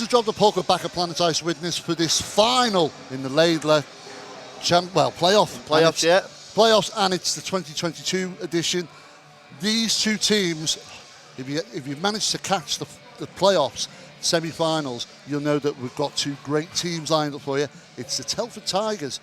Drop the Puck are back at Planet Ice Witness for this final in the Laidler playoffs, yeah. Playoffs, and it's the 2022 edition. These two teams, if you've managed to catch the playoffs, semi-finals, you'll know that we've got two great teams lined up for you. It's the Telford Tigers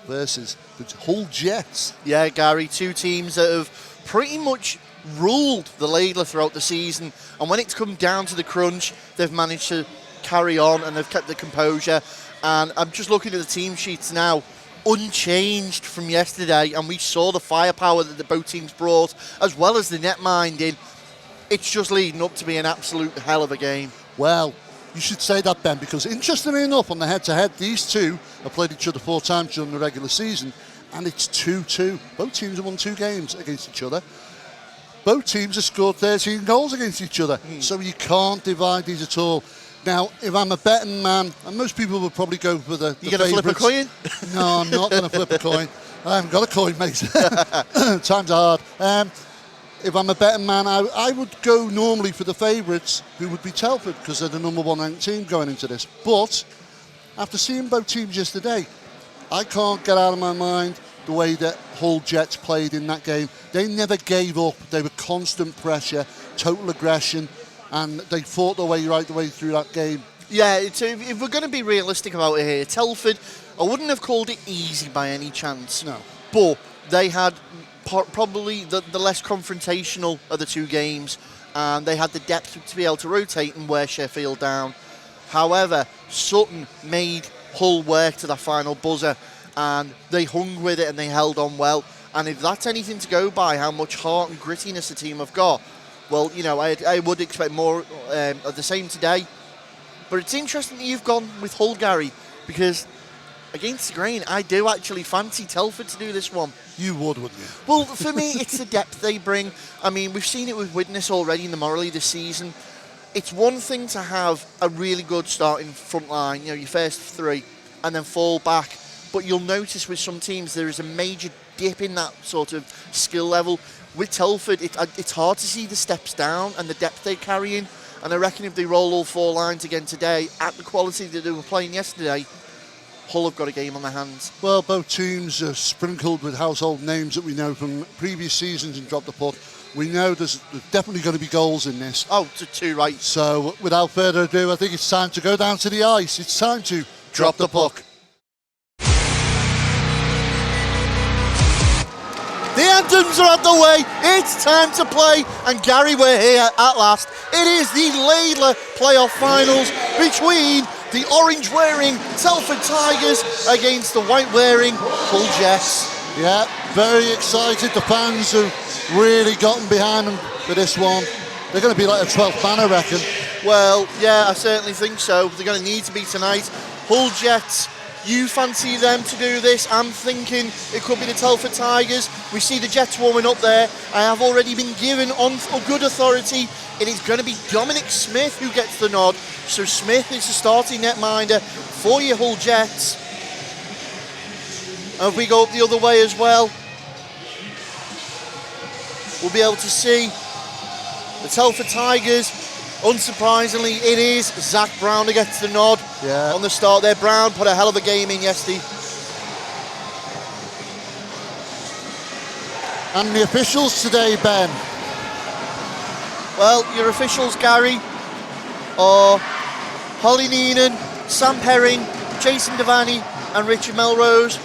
versus the Hull Jets. Yeah, Gary, two teams that have pretty much ruled the Laidler throughout the season, and when it's come down to the crunch, they've managed to carry on and they've kept the composure. And I'm just looking at the team sheets now, unchanged from yesterday, and we saw the firepower that the both teams brought, as well as the net minding. It's just leading up to be an absolute hell of a game. Well, you should say that, Ben, because interestingly enough, on the head-to-head, these two have played each other 4 times during the regular season, and it's 2-2. Both teams have won 2 games against each other. Both teams have scored 13 goals against each other, so you can't divide these at all. Now, if I'm a betting man, and most people would probably go for the You going to flip a coin? No, I'm not going to flip a coin. I haven't got a coin, mate. Times are hard. If I'm a betting man, I would go normally for the favourites, who would be Telford, because they're the number 1 ranked team going into this. But after seeing both teams yesterday, I can't get out of my mind the way that Hull Jets played in that game. They never gave up. They were constant pressure, total aggression, and they fought their way right the way through that game. Yeah, if we're going to be realistic about it here, Telford, I wouldn't have called it easy by any chance. No. But they had probably the less confrontational of the 2 games, and they had the depth to be able to rotate and wear Sheffield down. However, Sutton made Hull work to that final buzzer, and they hung with it and they held on well. And if that's anything to go by, how much heart and grittiness the team have got, well, you know, I would expect more of the same today. But it's interesting that you've gone with Hull, Gary, because against the grain, I do actually fancy Telford to do this one. You would, wouldn't you? Well, for me, it's the depth they bring. I mean, we've seen it with Widnes already in the Morley this season. It's one thing to have a really good starting front line, you know, your first 3, and then fall back. But you'll notice with some teams there is a major dip in that sort of skill level. With Telford, it's hard to see the steps down and the depth they're carrying. And I reckon if they roll all 4 lines again today at the quality that they were playing yesterday, Hull have got a game on their hands. Well, both teams are sprinkled with household names that we know from previous seasons and Drop the Puck. We know there's definitely going to be goals in this. Oh, 2 right. So, without further ado, I think it's time to go down to the ice. It's time to Drop the Puck. The anthems are out the way, it's time to play, and Gary, we're here at last. It is the Laidler playoff finals between the orange-wearing Telford Tigers against the white-wearing Hull Jets. Yeah, very excited. The fans have really gotten behind them for this one. They're going to be like a 12th man, I reckon. Well, yeah, I certainly think so. They're going to need to be tonight. Hull Jets, you fancy them to do this? I'm thinking it could be the Telford Tigers. We see the Jets warming up there. I have already been given on good authority. It is going to be Dominic Smith who gets the nod. So Smith is the starting netminder for your Hull Jets. And if we go up the other way as well, we'll be able to see the Telford Tigers. Unsurprisingly, it is Zach Brown who gets the nod on the start there. Brown put a hell of a game in yesterday. And the officials today, Ben? Well, your officials, Gary, are Holly Neenan, Sam Perring, Jason Devaney and Richard Melrose.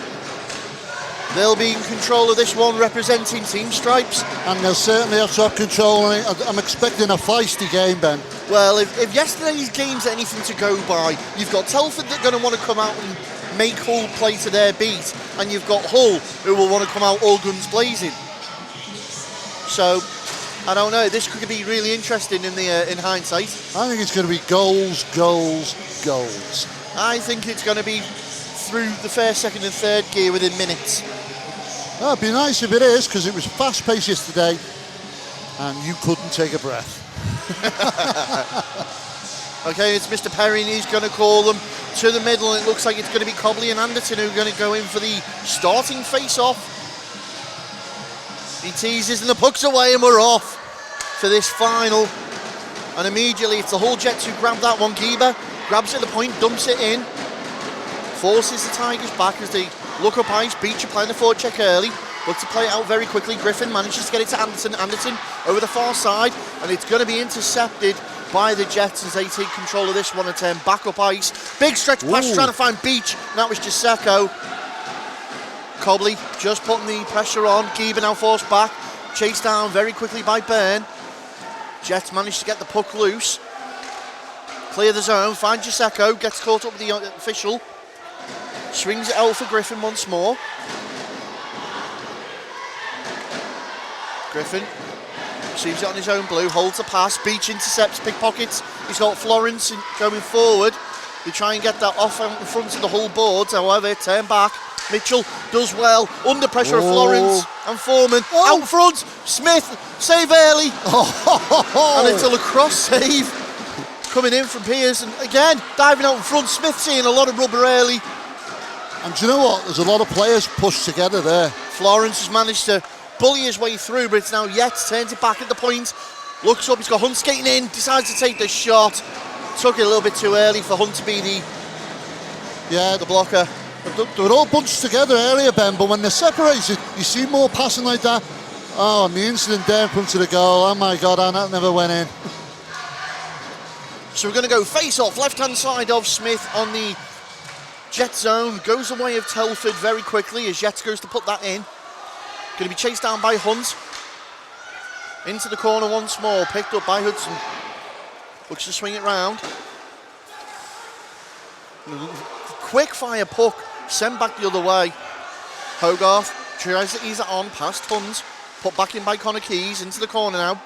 They'll be in control of this one, representing Team Stripes. And they'll certainly have to have control on it. I'm expecting a feisty game, Ben. Well, if yesterday's game's anything to go by, you've got Telford that are going to want to come out and make Hull play to their beat, and you've got Hull who will want to come out all guns blazing. So, I don't know, this could be really interesting in hindsight. I think it's going to be goals, goals, goals. I think it's going to be through the first, second and third gear within minutes. Well, it'd be nice if it is, because it was fast-paced yesterday and you couldn't take a breath. Okay, it's Mr. Perry, and he's going to call them to the middle, and it looks like it's going to be Cobley and Anderton who are going to go in for the starting face-off. He teases and the puck's away and we're off for this final. And immediately it's the Hull Jets who grabbed that one. Geber grabs it at the point, dumps it in, forces the Tigers back as they look up ice. Beecher playing the forward check early, look to play it out very quickly. Griffin manages to get it to Anderson. Anderson over the far side, and it's going to be intercepted by the Jets as they take control of this one and turn back up ice. Big stretch pass trying to find Beach, and that was Gisecco. Cobley just putting the pressure on. Geber now forced back, chased down very quickly by Byrne. Jets managed to get the puck loose, clear the zone, find Gisecco, gets caught up with the official, swings it out for Griffin once more. Griffin receives it on his own blue, holds the pass, Beach intercepts, pickpockets. He's got Florence going forward. They try and get that off out in front of the Hull boards, however, turn back. Mitchell does well, under pressure of Florence and Foreman. Out front, Smith, save early. And it's a lacrosse save coming in from Pearce, and again, diving out in front. Smith seeing a lot of rubber early. And do you know what? There's a lot of players pushed together there. Florence has managed to bully his way through, but it's now Yates, turns it back at the point, looks up, he's got Hunt skating in, decides to take the shot. Took it a little bit too early for Hunt to be the blocker. They were all bunched together earlier, Ben, but when they're separated, you see more passing like that. Oh, and the incident there in front of the goal, oh my God, and that never went in. So we're going to go face-off, left-hand side of Smith on the Jet zone. Goes the way of Telford very quickly as Jets goes to put that in. Going to be chased down by Hunt. Into the corner once more, picked up by Hudson. Looks to swing it round. Quick fire puck, sent back the other way. Hogarth tries to ease it on past Hunt. Put back in by Connor Keys, into the corner now.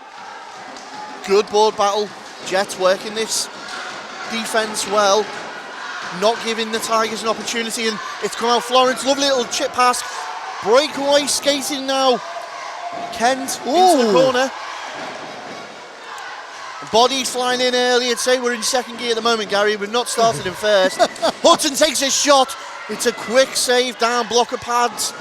Good board battle. Jets working this defence well. Not giving the Tigers an opportunity, and it's come out Florence. Lovely little chip pass. Breakaway skating now. Kent into the corner. Bodies flying in early. I'd say we're in second gear at the moment, Gary. We've not started in first. Hudson takes a shot. It's a quick save down, blocker pads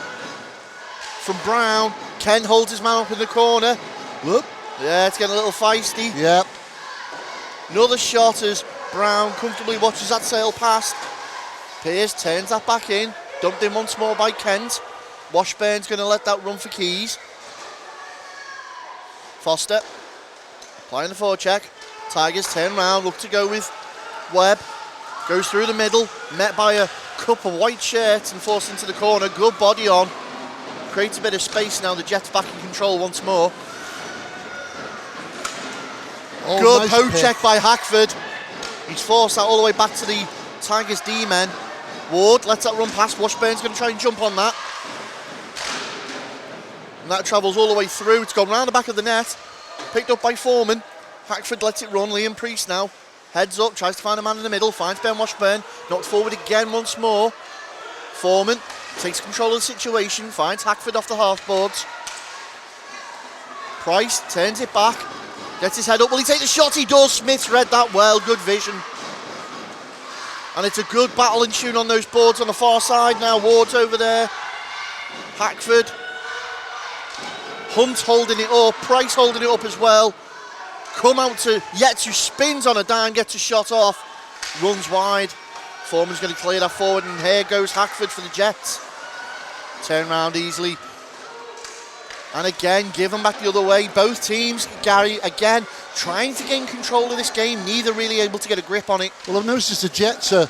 from Brown. Kent holds his man up in the corner. Look. Yeah, it's getting a little feisty. Yep. Another shot as Brown comfortably watches that sail past. Pearce turns that back in. Dumped in once more by Kent. Washburn's going to let that run for Keys. Foster applying the forecheck. Tigers turn round, look to go with Webb. Goes through the middle, met by a couple of white shirts and forced into the corner. Good body on. Creates a bit of space now. The Jets back in control once more. Good Nice poke pick. check by Hackford. He's forced that all the way back to the Tigers D-men. Ward lets that run past. Washburn's going to try and jump on that. And that travels all the way through. It's gone round the back of the net. Picked up by Foreman. Hackford lets it run. Liam Priest now heads up, tries to find a man in the middle, finds Ben Washburn, knocked forward again once more. Foreman takes control of the situation, finds Hackford off the half boards. Price turns it back, gets his head up. Will he take the shot? He does. Smith's read that well. Good vision. And it's a good battle and tune on those boards on the far side now. Ward's over there. Hackford. Hunt holding it up. Price holding it up as well. Come out to Yates, who spins on a dime, gets a shot off. Runs wide. Foreman's going to clear that forward, and here goes Hackford for the Jets. Turn round easily. And again, give them back the other way. Both teams, Gary, again, trying to gain control of this game. Neither really able to get a grip on it. Well, I've noticed the Jets the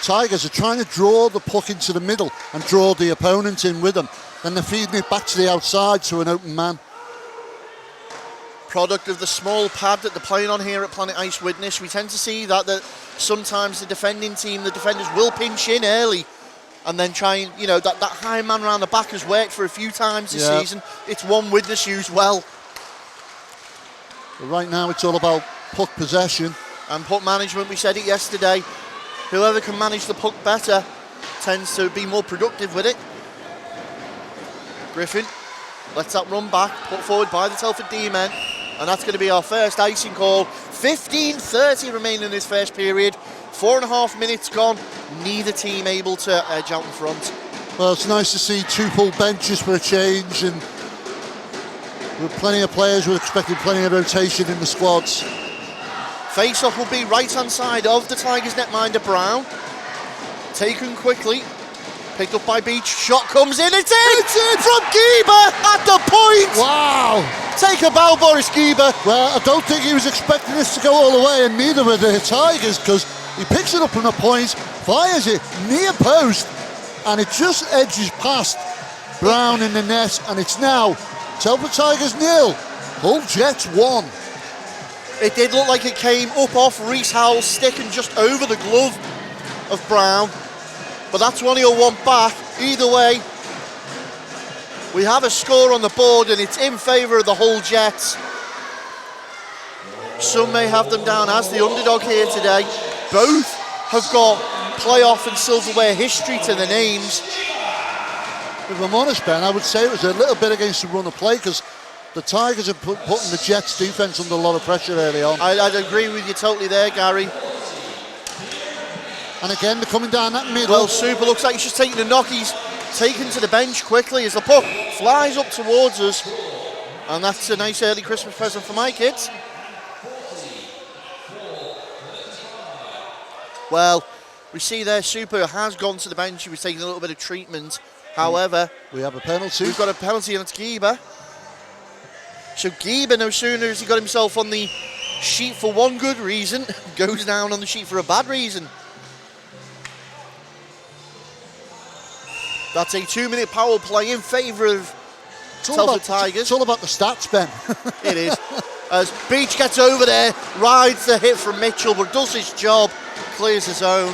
Tigers are trying to draw the puck into the middle and draw the opponent in with them. Then they're feeding it back to the outside to an open man. Product of the small pad that they're playing on here at Planet Ice Witness. We tend to see that sometimes the defending team, the defenders will pinch in early and then try and, that high man around the back has worked for a few times this season. It's one Witness used well. But right now it's all about puck possession. And puck management, we said it yesterday. Whoever can manage the puck better tends to be more productive with it. Griffin lets that run back, put forward by the Telford D-men. And that's going to be our first icing call. 15:30 remaining in this first period. 4.5 minutes gone. Neither team able to edge out in front. Well, it's nice to see two full benches for a change, and with plenty of players, we're expecting plenty of rotation in the squads. Face-off will be right-hand side of the Tigers netminder, Brown. Taken quickly. Picked up by Beach. Shot comes in. It's in! From Geber at the point! Wow! Take a bow, Boris Geber. Well, I don't think he was expecting this to go all the way, and neither were the Tigers, because he picks it up from the point, fires it near post, and it just edges past Brown in the net, and it's now Telford Tigers 0, Hull Jets 1. It did look like it came up off Reece Howell's stick and just over the glove of Brown. But that's one he'll want back. Either way, we have a score on the board and it's in favour of the Hull Jets. Some may have them down as the underdog here today. Both have got playoff and silverware history to their names. If I'm honest, Ben, I would say it was a little bit against the run of play, because the Tigers are putting the Jets' defence under a lot of pressure early on. I'd agree with you totally there, Gary. And again, they're coming down that middle. Well, Super looks like he's just taking a knock. He's taken to the bench quickly as the puck flies up towards us. And that's a nice early Christmas present for my kids. Well, we see there Super has gone to the bench. He was taking a little bit of treatment. However, we have a penalty. We've got a penalty and it's Geber. So Geber, no sooner has he got himself on the sheet for one good reason, goes down on the sheet for a bad reason. That's a 2-minute power play in favour of Telford Tigers. It's all about the stats, Ben. It is. As Beach gets over there, rides the hit from Mitchell, but does his job, clears his own.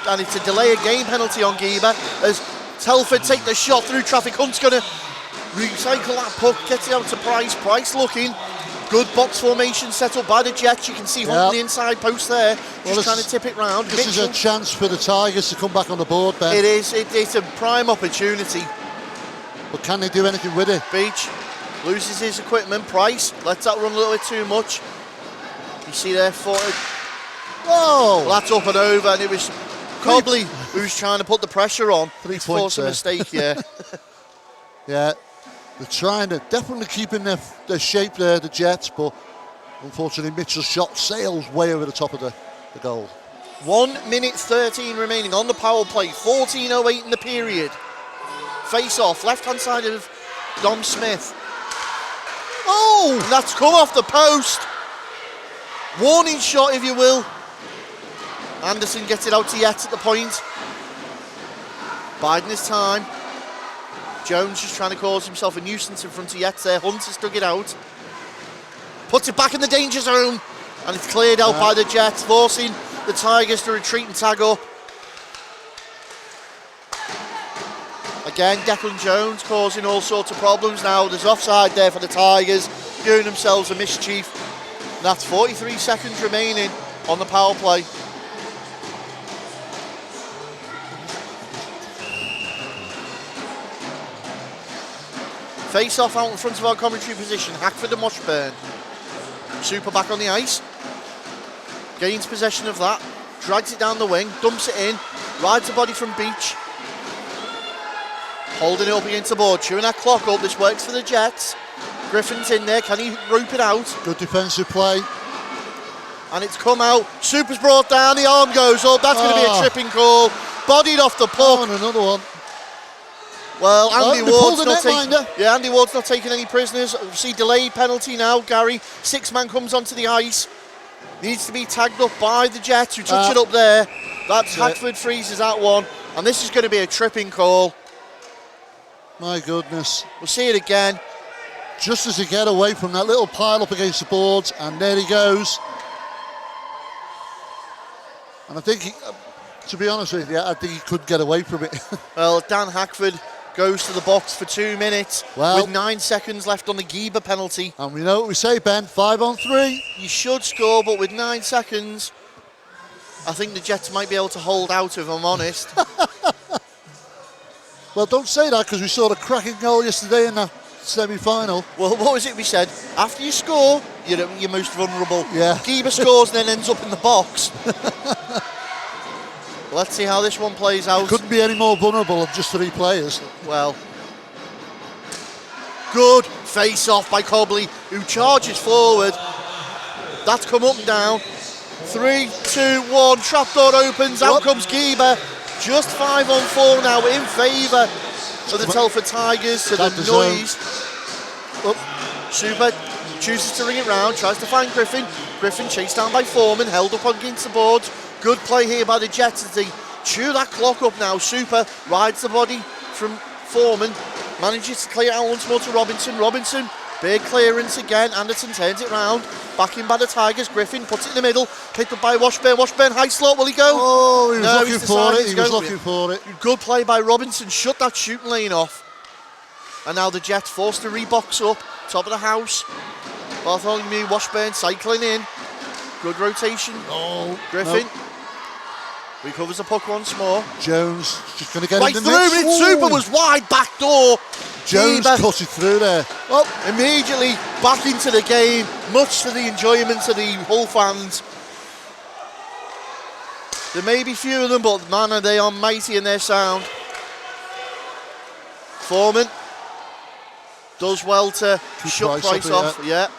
And it's a delay of game penalty on Geber as Telford take the shot through traffic. Hunt's going to recycle that puck, gets it out to Price. Price looking. Good box formation set up by the Jets. You can see Hunt on the inside post there, just trying to tip it round. This is a chance for the Tigers to come back on the board, Ben. It is. It's a prime opportunity. But can they do anything with it? Beach loses his equipment. Price lets that run a little bit too much. You see there, footed. Whoa! Well, that's up and over, and it was Cobley who was trying to put the pressure on. 3 points a mistake, yeah. Yeah, they're trying to definitely keep in their shape there, the Jets, but unfortunately Mitchell's shot sails way over the top of the goal. 1 minute 13 remaining on the power play, 14:08 in the period. Face off, left hand side of Dom Smith. Oh, and that's come off the post. Warning shot, if you will. Anderson gets it out to Yates at the point. Biding his time. Jones just trying to cause himself a nuisance in front of Yates there. Hunt has dug it out. Puts it back in the danger zone. And it's cleared out by the Jets, forcing the Tigers to retreat and tag up. Again, Declan Jones causing all sorts of problems now. There's offside there for the Tigers, doing themselves a mischief. And that's 43 seconds remaining on the power play. Face off out in front of our commentary position, Hackford and Washburn. Super back on the ice. Gains possession of that. Drags it down the wing, dumps it in. Rides the body from Beach. Holding it up against the board, chewing that clock up. This works for the Jets. Griffin's in there, can he rope it out? Good defensive play. And it's come out. Super's brought down, the arm goes up. That's going to be a tripping call. Bodied off the puck. Oh, and another one. Well, Andy Andy Ward's not taking any prisoners. We see delayed penalty now, Gary. 6-man comes onto the ice. Needs to be tagged up by the Jets who touch it up there. That's Hackford freezes that one. And this is going to be a tripping call. My goodness. We'll see it again. Just as he get away from that little pile up against the boards, and there he goes. And I think, to be honest with you, I think he could get away from it. Well, Dan Hackford goes to the box for 2 minutes with 9 seconds left on the Geber penalty. And we know what we say, Ben, 5 on 3. You should score, but with 9 seconds, I think the Jets might be able to hold out, if I'm honest. Well, don't say that, because we saw the cracking goal yesterday in that semi-final. Well, what was it we said? After you score, you're most vulnerable. Yeah. Geber scores and then ends up in the box. Let's see how this one plays out. Couldn't be any more vulnerable of just 3 players. Well, good face-off by Cobley, who charges forward. That's come up and down. 3, 2, 1, trapdoor opens, out comes Geber. Just 5 on 4 now in favour of the Telford Tigers to the noise. Super chooses to ring it round, tries to find Griffin. Griffin chased down by Foreman, held up against the boards. Good play here by the Jets as they chew that clock up now. Super rides the body from Foreman, manages to clear out once more to Robinson. Robinson, big clearance again. Anderson turns it round. Back in by the Tigers. Griffin puts it in the middle. Picked up by Washburn. Washburn, high slot. Will he go? Oh, he was looking for it. He was looking for it. Good play by Robinson. Shut that shooting lane off. And now the Jets forced to rebox up. Top of the house. Bartholomew, Washburn cycling in. Good rotation. Oh, Griffin. No. Recovers the puck once more. Jones just going to get right in the through it. Super was wide back door. Jones cut it through there. Well, immediately back into the game, much to the enjoyment of the Hull fans. There may be few of them, but man, they are mighty in their sound. Foreman does well to shut Price off. Yeah.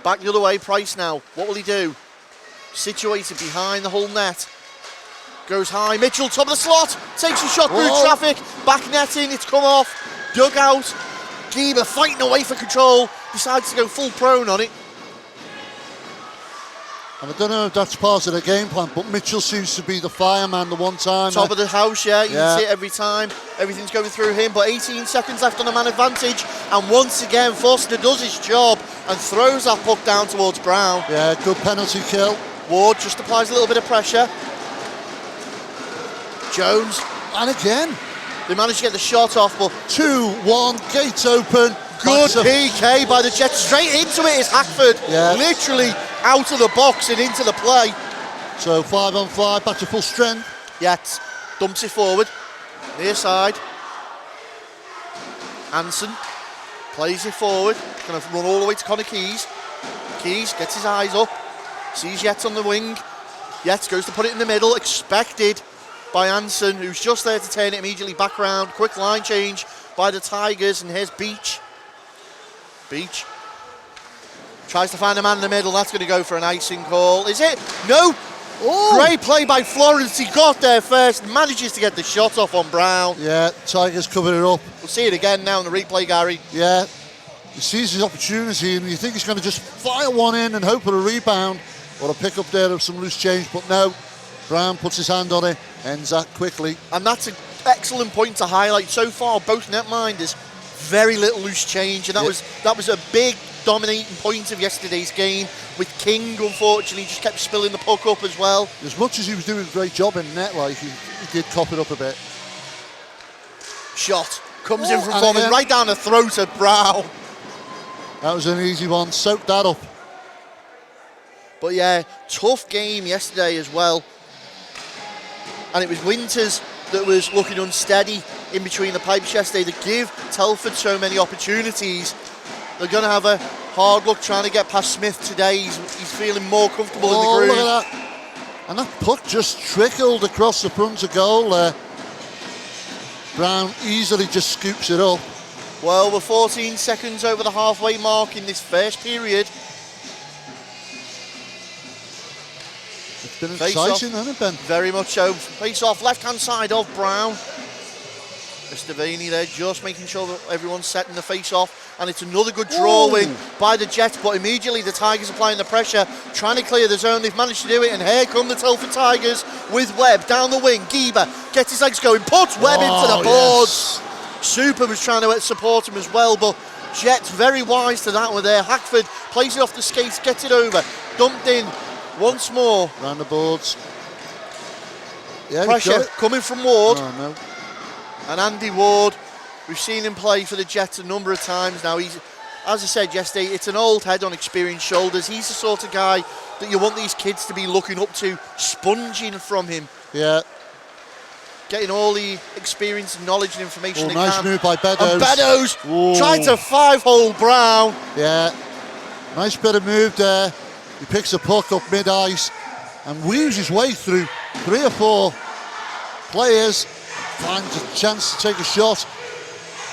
Back the other way, Price now. What will he do? Situated behind the Hull net. Goes high, Mitchell, top of the slot, takes a shot through traffic, back netting, it's come off, dug out, Geber fighting away for control, decides to go full prone on it. And I don't know if that's part of the game plan, but Mitchell seems to be the fireman the one time. Top of the house, yeah, you can see it every time, everything's going through him, but 18 seconds left on a man advantage, and once again Foster does his job and throws that puck down towards Brown. Yeah, good penalty kill. Ward just applies a little bit of pressure. Jones, and again they managed to get the shot off, but 2-1, gates open. Good PK by the Jets, straight into it is Hackford. Literally out of the box and into the play. So 5 on 5, back to full strength. Jets dumps it forward, near side. Anson plays it forward, going to run all the way to Connor Keys. Keys gets his eyes up, sees Jets on the wing. Jets goes to put it in the middle, expected by Anson, who's just there to turn it immediately back around. Quick line change by the Tigers, and here's Beach. Beach tries to find a man in the middle. That's going to go for an icing call. Is it? No. Great play by Florence. He got there first, manages to get the shot off on Brown. Yeah, Tigers covered it up. We'll see it again now in the replay, Gary. Yeah, he sees his opportunity, and you think he's going to just fire one in and hope for a rebound or a pick up there of some loose change, but no. Brown puts his hand on it, ends that quickly. And that's an excellent point to highlight. So far, both netminders, very little loose change, and that was a big dominating point of yesterday's game, with King, unfortunately, just kept spilling the puck up as well. As much as he was doing a great job in net, like, he did cop it up a bit. Shot comes in from Foreman, right down the throat of Brown. That was an easy one, soaked that up. But yeah, tough game yesterday as well. And it was Winters that was looking unsteady in between the pipes yesterday that give Telford so many opportunities. They're going to have a hard look trying to get past Smith today. He's feeling more comfortable in the groove. Look at that. And that puck just trickled across the front of goal there. Brown easily just scoops it up. Well, we're 14 seconds over the halfway mark in this first period. It's been exciting, hasn't it, Ben? Very much so. Face off, left-hand side of Brown. Mr. Vaney there just making sure that everyone's setting the face off. And it's another good drawing by the Jets, but immediately the Tigers applying the pressure, trying to clear the zone. They've managed to do it, and here come the Telford Tigers with Webb down the wing. Geber gets his legs going, puts Webb into the boards. Yes. Super was trying to support him as well, but Jets very wise to that one there. Hackford plays it off the skates, gets it over, dumped in. Once more. Round the boards. Yeah, pressure coming from Ward. Oh, no. And Andy Ward, we've seen him play for the Jets a number of times now. He's, as I said yesterday, it's an old head on experienced shoulders. He's the sort of guy that you want these kids to be looking up to, sponging from him. Yeah. Getting all the experience and knowledge and information they nice can. Move by Beddoes. And Beddoes trying to five-hole Brown. Yeah. Nice bit of move there. He picks a puck up mid-ice and weaves his way through 3 or 4 players, finds a chance to take a shot.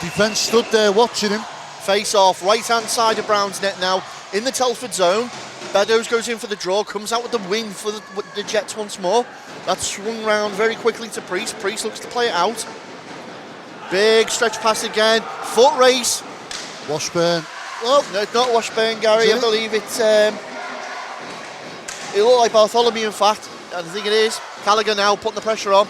Defence stood there watching him. Face off, right hand side of Brown's net now, in the Telford zone. Beddoes goes in for the draw, comes out with the win for the Jets once more. That's swung round very quickly to Priest. Priest looks to play it out. Big stretch pass again, foot race. Washburn. Oh, no, it's not Washburn, Gary. I believe it's. It looked like Bartholomew, in fact. I think it is. Callaghan now putting the pressure on.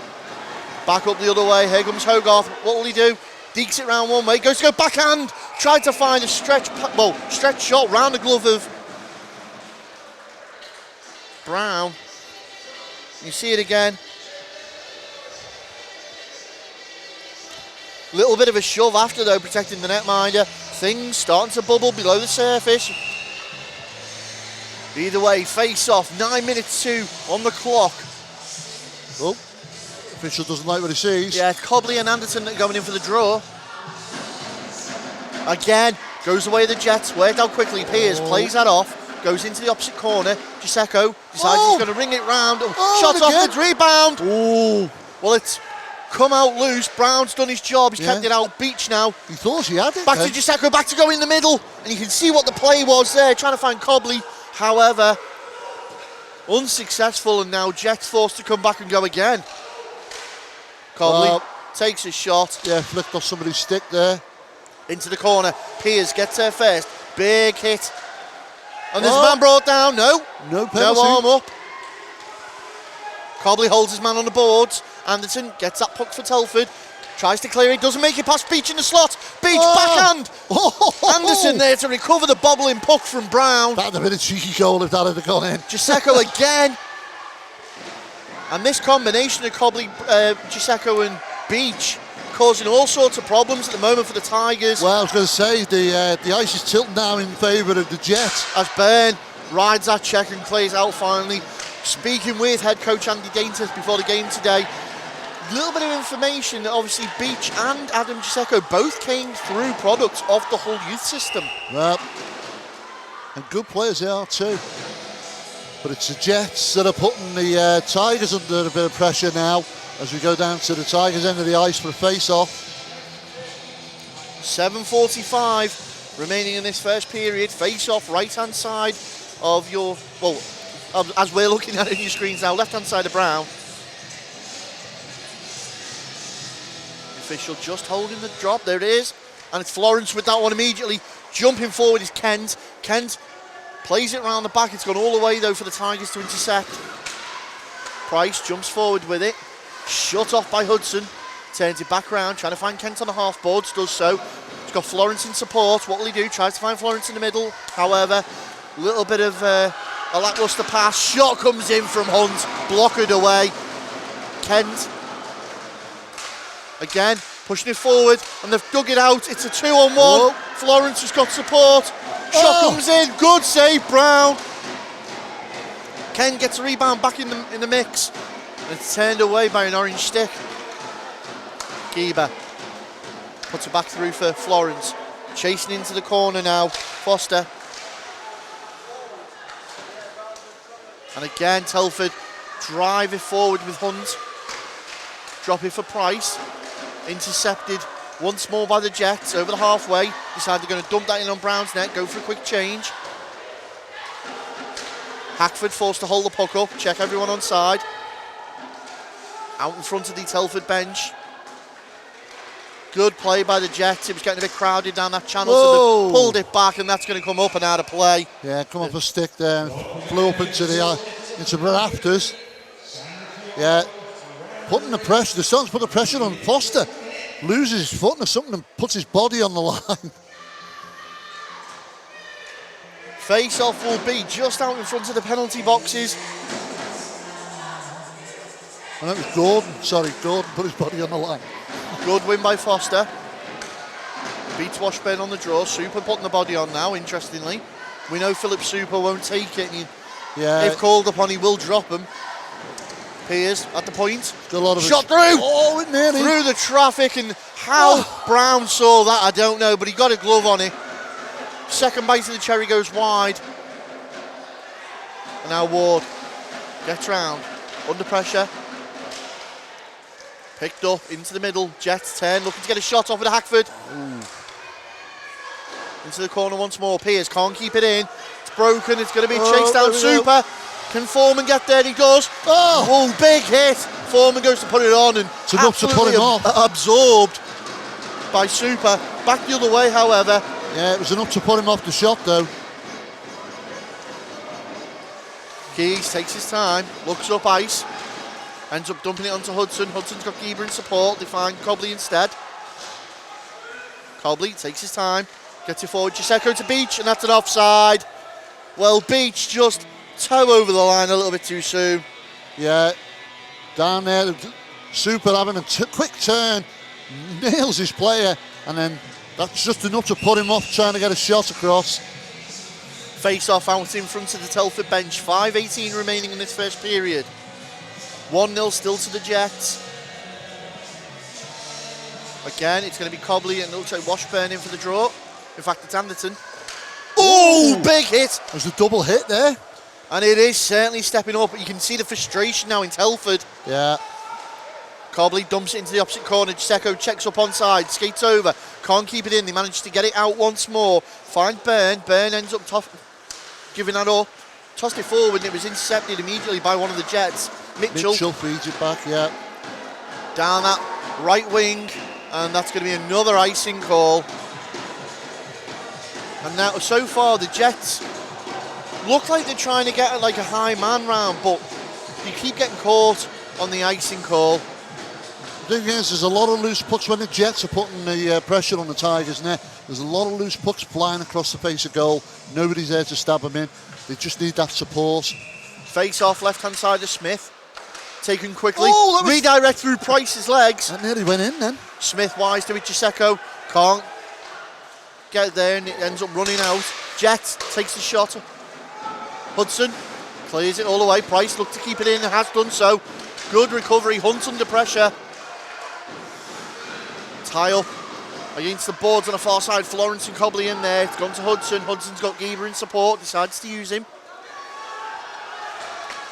Back up the other way. Here comes Hogarth. What will he do? Dekes it round one way. Goes to go backhand. Tried to find a stretch shot round the glove of Brown. You see it again. Little bit of a shove after though, protecting the netminder. Things starting to bubble below the surface. Either way, face off. 9 minutes 2 on the clock. Oh, official doesn't like what he sees. Yeah, Cobley and Anderson going in for the draw. Again, goes away the Jets. Worked out quickly. Piers plays that off. Goes into the opposite corner. Gisecco decides he's going to ring it round. Shot off the rebound. Oh. Well, it's come out loose. Brown's done his job. He's kept it out. Beach now. He thought he had it. Back to Gisecco. Back to go in the middle. And you can see what the play was there. Trying to find Cobley. However, unsuccessful. And now Jets forced to come back and go again. Cobley takes a shot. Yeah, flicked off somebody's stick there. Into the corner. Piers gets there first. Big hit. And there's a man brought down. No penalty. No arm up. Cobley holds his man on the boards. Anderson gets that puck for Telford. Tries to clear it. Doesn't make it past Beach in the slot. Beach backhand. Anderson there to recover the bobbling puck from Brown. That'd have been a cheeky goal if that had gone in. Gisecco again. And this combination of Cobley, Gisecco and Beach causing all sorts of problems at the moment for the Tigers. Well, I was going to say, the ice is tilting now in favour of the Jets. As Byrne rides that check and clears out finally. Speaking with head coach Andy Daintis before the game today, a little bit of information that obviously Beach and Adam Gisecco both came through products of the Hull youth system. Well, and good players they are too. But it's the Jets that are putting the Tigers under a bit of pressure now as we go down to the Tigers' end of the ice for a face-off. 7:45 remaining in this first period. Face-off right-hand side of your, well, as we're looking at it in your screens now, left-hand side of Brown. Official just holding the drop, there it is. And it's Florence with that one immediately. Jumping forward is Kent. Kent plays it round the back. It's gone all the way though for the Tigers to intercept. Price jumps forward with it. Shut off by Hudson. Turns it back round, trying to find Kent on the half boards, does so. He's got Florence in support. What will he do? Tries to find Florence in the middle. However, a little bit of a lackluster pass. Shot comes in from Hunt. Blocked away. Kent. Again, pushing it forward, and they've dug it out. It's a 2-on-1. Florence has got support. Shot comes in. Good save, Brown. Ken gets a rebound back in the mix. And it's turned away by an orange stick. Keeber puts it back through for Florence. Chasing into the corner now. Foster. And again, Telford drive it forward with Hunt. Drop it for Price. Intercepted once more by the Jets over the halfway. Decide they're going to dump that in on Brown's net. Go for a quick change. Hackford forced to hold the puck up. Check everyone on side. Out in front of the Telford bench. Good play by the Jets. It was getting a bit crowded down that channel, so they pulled it back, and that's going to come up and out of play. Yeah, come off a stick there, flew up into the rafters. Yeah, putting the pressure. The Suns put the pressure on Foster. Loses his foot or something and puts his body on the line. Face-off will be just out in front of the penalty boxes. And that was Gordon. Sorry, Gordon put his body on the line. Good win by Foster. Beats Washburn on the draw. Super putting the body on now, interestingly. We know Philip Super won't take it. And if called upon, he will drop him. Piers at the point. Shot through! Oh, it nearly. Through the traffic, and how Brown saw that, I don't know, but he got a glove on it. Second bite of the cherry goes wide. And now Ward gets round. Under pressure. Picked up into the middle. Jets turn, looking to get a shot off with Hackford. Into the corner once more. Pierce can't keep it in. It's broken. It's going to be a chase down. Super. Can Foreman get there? He does. Oh, big hit. Foreman goes to put it on and it's enough to put him off. Absorbed by Super. Back the other way, however. Yeah, it was enough to put him off the shot, though. Keys takes his time. Looks up ice. Ends up dumping it onto Hudson. Hudson's got Geber in support. They find Cobley instead. Cobley takes his time. Gets it forward. Chiseko to Beach, and that's an offside. Well, Beach just toe over the line a little bit too soon. Yeah, down there, Super having a quick turn, nails his player, and then that's just enough to put him off trying to get a shot across. Face-off out in front of the Telford bench. 5:18 remaining in this first period. 1-0 still to the Jets. Again, it's going to be Cobley and it looks like Washburn in for the draw. In fact, it's Anderton. Oh, big hit. There's a double hit there. And it is certainly stepping up. You can see the frustration now in Telford. Yeah. Cobley dumps it into the opposite corner. Chiseko checks up onside, skates over. Can't keep it in. They manage to get it out once more. Find Byrne. Byrne ends up giving that up. Tossed it forward and it was intercepted immediately by one of the Jets. Mitchell feeds it back, yeah. Down that right wing. And that's going to be another icing call. And now, so far, the Jets look like they're trying to get like a high man round, but you keep getting caught on the icing call. The thing is, there's a lot of loose pucks when the Jets are putting the pressure on the Tigers' net. There's a lot of loose pucks flying across the face of goal. Nobody's there to stab them in. They just need that support. Face off left-hand side of Smith. Taken quickly. Redirect through Price's legs. That nearly went in then. Smith wise to it. Chiseko can't get there and it ends up running out. Jets takes the shot. Hudson clears it all the way. Price looked to keep it in and has done so. Good recovery. Hunt under pressure. Tie up against the boards on the far side. Florence and Cobley in there. It's gone to Hudson. Hudson's got Geber in support. Decides to use him.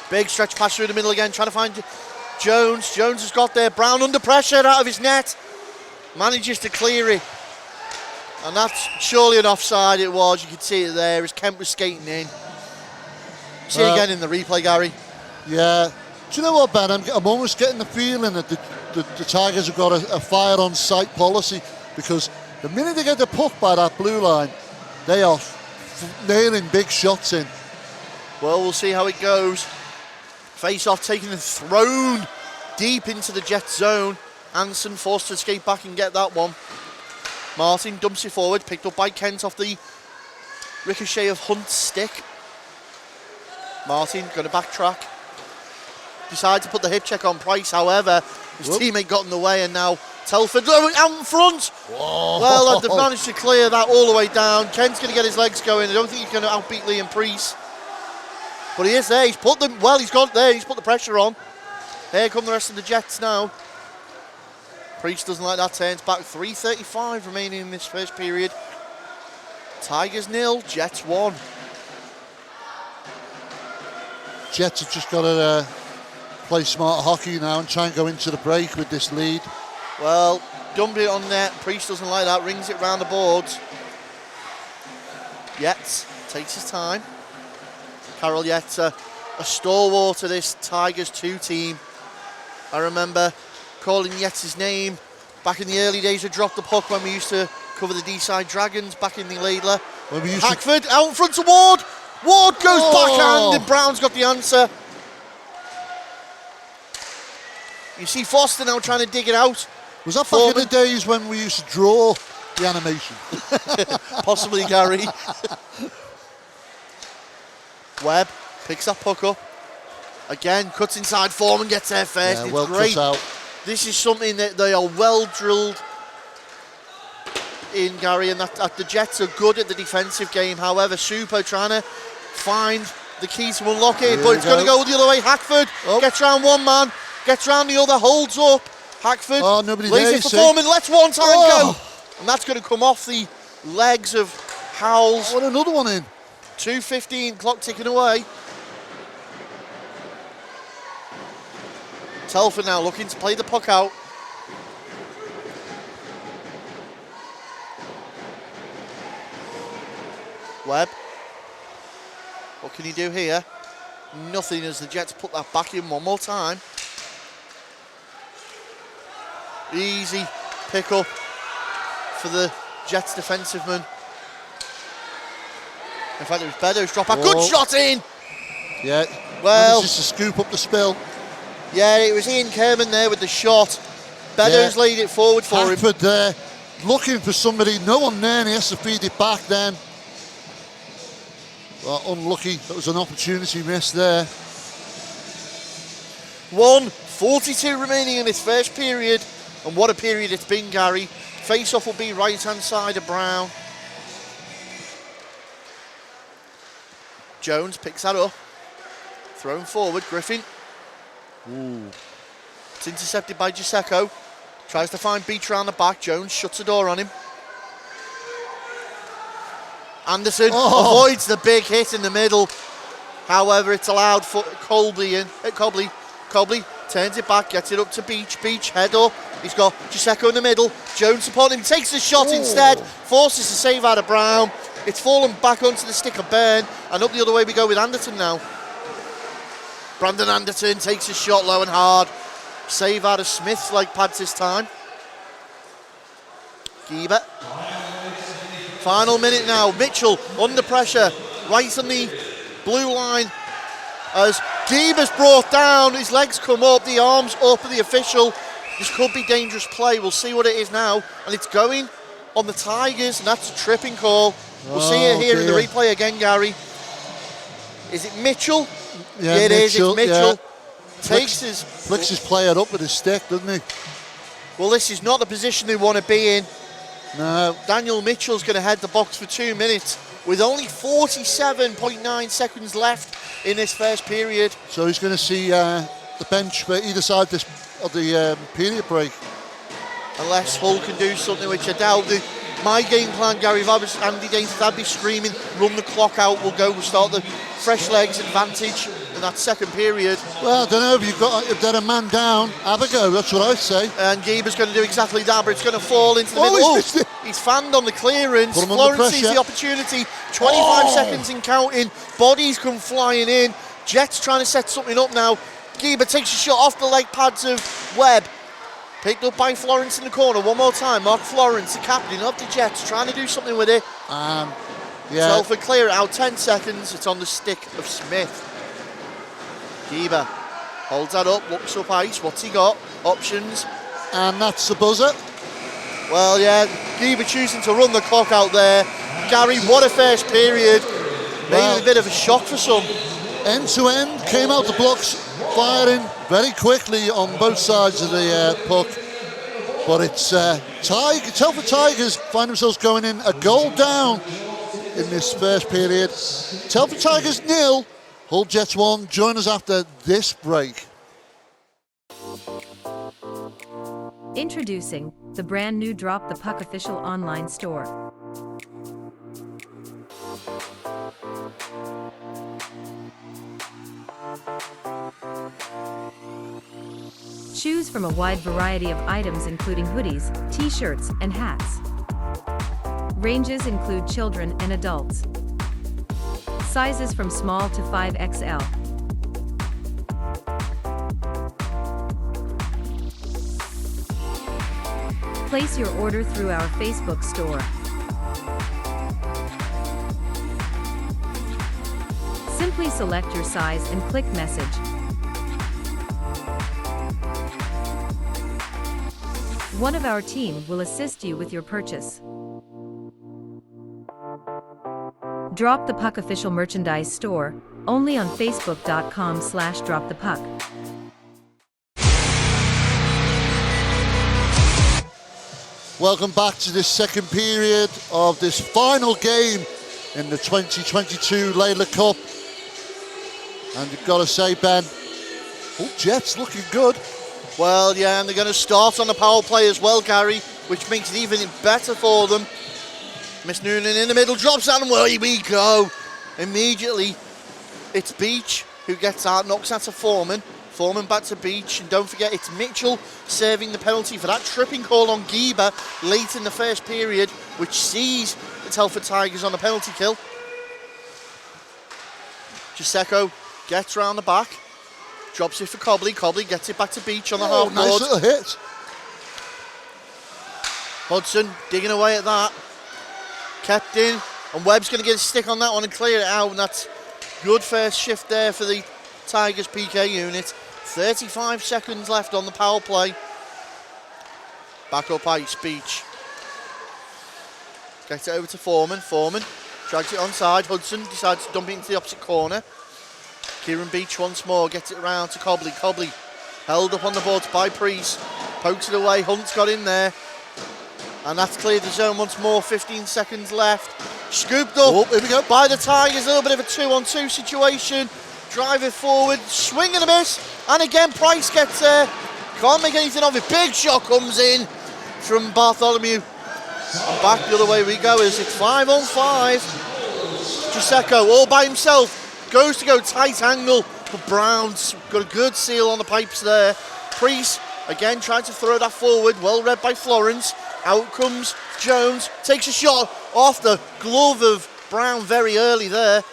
Big stretch pass through the middle again. Trying to find Jones. Jones has got there. Brown under pressure out of his net. Manages to clear it. And that's surely an offside it was. You could see it there as Kemp was skating in. See it again in the replay, Gary. Yeah. Do you know what, Ben? I'm almost getting the feeling that the Tigers have got a fire on sight policy, because the minute they get the puck by that blue line, they are nailing big shots in. Well, we'll see how it goes. Face-off taken and thrown deep into the Jets zone. Anson forced to escape back and get that one. Martin dumps it forward, picked up by Kent off the ricochet of Hunt's stick. Martin going to backtrack. Decided to put the hip check on Price, however, his teammate got in the way and now Telford out in front. Whoa. Well, they've managed to clear that all the way down. Kent's going to get his legs going. I don't think he's going to outbeat Liam Priest. But he is there. He's put them, well, he's got there. He's put the pressure on. Here come the rest of the Jets now. Priest doesn't like that, turns back. 3:35 remaining in this first period. Tigers 0, Jets 1. Jets have just got to play smart hockey now and try and go into the break with this lead. Well, dumped it on net. Priest doesn't like that, rings it round the boards. Yates takes his time. Carol Yates, a stalwart to this Tigers 2 team. I remember calling Yates' name back in the early days of Drop the Puck when we used to cover the D-side Dragons back in the Laidler. Hackford out in front of Ward. Ward goes backhand and Brown's got the answer. You see Foster now trying to dig it out. Was that back in the days when we used to draw the animation? Possibly, Gary. Webb picks that puck up. Again, cuts inside Foreman, gets there first. Yeah, it's well great. cut out. This is something that they are well drilled in, Gary, and that the Jets are good at the defensive game. However, Super trying to find the key to unlock it, but it's going to go the other way. Hackford gets round one man, gets round the other, holds up. Hackford lays it for Foreman, lets one time go. And that's going to come off the legs of Howells. What another one in. 2:15, clock ticking away. Telford now looking to play the puck out. Webb. What can he do here? Nothing as the Jets put that back in one more time. Easy pick up for the Jets defensive man. In fact, it was Beddoes drop a good shot in. Yeah. Well, just to scoop up the spill. Yeah, it was Ian Kerman there with the shot. Beddoes laid it forward for Hackford him. there, looking for somebody. No one there, and he has to feed it back then. Well, unlucky. That was an opportunity missed there. 1:42 remaining in this first period. And what a period it's been, Gary. Face-off will be right-hand side of Brown. Jones picks that up. Thrown forward, Griffin. Ooh. It's intercepted by Gisecco. Tries to find Beach around the back. Jones shuts the door on him. Anderson avoids the big hit in the middle. However, it's allowed for Cobley in. Cobley turns it back, gets it up to Beach. Beach, head up. He's got Gisecco in the middle. Jones supporting him, takes the shot instead. Forces a save out of Brown. It's fallen back onto the stick of Byrne. And up the other way we go with Anderton now. Brandon Anderton takes a shot low and hard. Save out of Smith's leg pads this time. Giebert. Final minute now. Mitchell under pressure. Right on the blue line. As Giebert's brought down. His legs come up. The arms up of the official. This could be dangerous play. We'll see what it is now. And it's going on the Tigers. And that's a tripping call. We'll see it here in the replay again, Gary. Is it Mitchell? Yeah, it is. It's Mitchell. Yeah. Flicks his player up with his stick, doesn't he? Well, this is not the position they want to be in. No. Daniel Mitchell's going to head the box for 2 minutes with only 47.9 seconds left in this first period. So he's going to see the bench for either side of the period break. Unless Hull can do something, which I doubt. My game plan, Gary, if I was Andy Dainton, I'd be screaming, run the clock out, we'll start the fresh legs advantage in that second period. Well, I don't know, if they're a man down, have a go, that's what I say. And Giebert's going to do exactly that, but it's going to fall into the middle. He's fanned on the clearance. Florence sees the opportunity. 25 seconds in counting. Bodies come flying in. Jets trying to set something up now. Giebert takes a shot off the leg pads of Webb. Picked up by Florence in the corner. One more time. Mark Florence, the captain of the Jets, trying to do something with it. Telford clear it out. 10 seconds. It's on the stick of Smith. Giebert holds that up. Looks up ice. What's he got? Options. And that's the buzzer. Well, yeah. Giebert choosing to run the clock out there. Gary, what a first period. Maybe a bit of a shock for some. End to end. Came out the blocks. Firing very quickly on both sides of the puck, but it's Telford Tigers find themselves going in a goal down in this first period. Telford Tigers 0, Hull Jets 1. Join us after this break. Introducing the brand new Drop the Puck official online store. Choose from a wide variety of items including hoodies, t-shirts, and hats. Ranges include children and adults. Sizes from small to 5XL. Place your order through our Facebook store. Simply select your size and click message. One of our team will assist you with your purchase. Drop the Puck official merchandise store, only on facebook.com/dropthepuck. Welcome back to this second period of this final game in the 2022 Laidler Cup. And you've got to say, Ben, Jets looking good. Well, yeah, and they're going to start on the power play as well, Gary, which makes it even better for them. Miss Noonan in the middle, drops down, and away we go. Immediately, it's Beach who gets out, knocks out to Foreman. Foreman back to Beach, and don't forget, it's Mitchell serving the penalty for that tripping call on Giebert late in the first period, which sees the Telford Tigers on the penalty kill. Gisecco gets round the back, drops it for Cobley. Cobley gets it back to Beach on the Oh, half nice board. little hit. Hudson digging away at that. Kept in, and Webb's going to get a stick on that one and clear it out, and that's good first shift there for the Tigers PK unit. 35 seconds left on the power play. Back up ice, Beach. Gets it over to Foreman. Foreman drags it onside. Hudson decides to dump it into the opposite corner. Kieran Beach once more gets it around to Cobley. Cobley held up on the boards by Priest. Pokes it away. Hunt's got in there. And that's cleared the zone once more. 15 seconds left. Scooped up Here we go. by the Tigers. A little bit of a 2-on-2 situation. Drive it forward. Swing and a miss. And again, Price gets there. Can't make anything of it. Big shot comes in from Bartholomew. And back the other way we go as it's 5-on-5. Gisecco all by himself. Goes to go tight angle. But Brown's got a good seal on the pipes there. Priest again trying to throw that forward. Well read by Florence. Out comes Jones. Takes a shot off the glove of Brown very early there.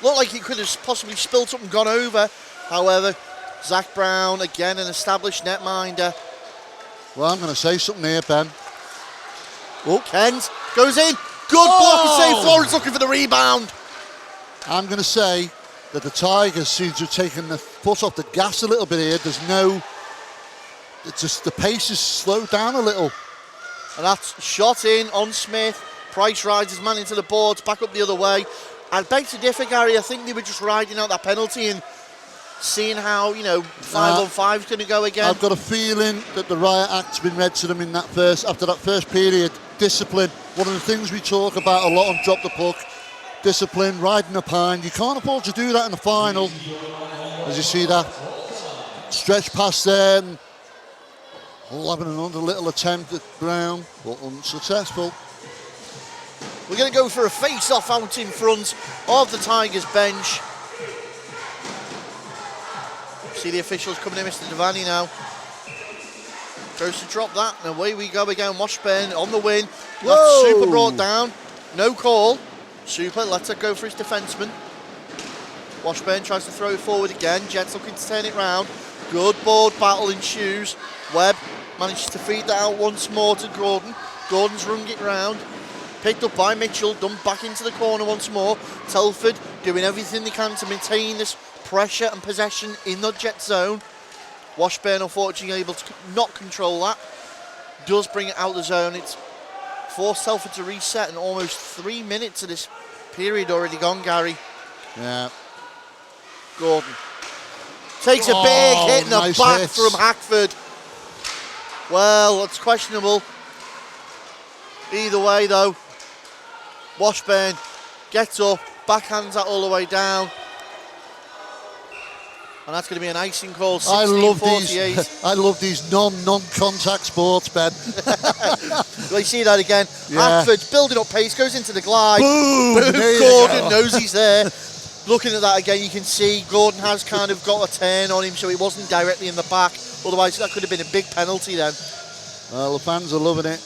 Looked like it could have possibly spilt up and gone over. However, Zach Brown, again an established netminder. Well, I'm going to say something here, Ben. Oh, Kent goes in. Good block and save. Florence looking for the rebound. I'm going to say that the Tigers seem to have taken the foot off the gas a little bit here. There's no... It's just the pace is slowed down a little. And that's shot in on Smith. Price rides his man into the boards, back up the other way. And beg to differ, Gary. I think they were just riding out that penalty and seeing how, 5-on-5 is going to go again. I've got a feeling that the riot act's been read to them in that after that first period. Discipline, one of the things we talk about a lot on Drop the Puck. Discipline, riding a pine. You can't afford to do that in the final. As you see that stretch pass there, and all having another little attempt at Brown, but unsuccessful. We're going to go for a face-off out in front of the Tigers bench. See the officials coming in, Mr. Devaney now. Goes to drop that, and away we go again. Washburn on the win. That's Super brought down. No call. Super lets it go for his defenseman. Washburn tries to throw it forward again. Jets looking to turn it round. Good board battle ensues. Webb manages to feed that out once more to Gordon. Gordon's rung it round. Picked up by Mitchell, dumped back into the corner once more. Telford doing everything they can to maintain this pressure and possession in the Jet zone. Washburn unfortunately able to not control that. Does bring it out the zone. It's forced Telford to reset, and almost 3 minutes of this period already gone, Gary. Yeah. Gordon takes a big hit in the nice back hits. from Hackford. Well, it's questionable. Either way, though, Washburn gets up, backhands that all the way down. And that's going to be an icing call, 16:48. I love these non-contact sports, Ben. Well, you see that again. Yeah. Hackford building up pace, goes into the glide. Boom! There you Gordon go. knows he's there. Looking at that again, you can see Gordon has kind of got a turn on him, so it wasn't directly in the back. Otherwise, that could have been a big penalty then. Well, the fans are loving it.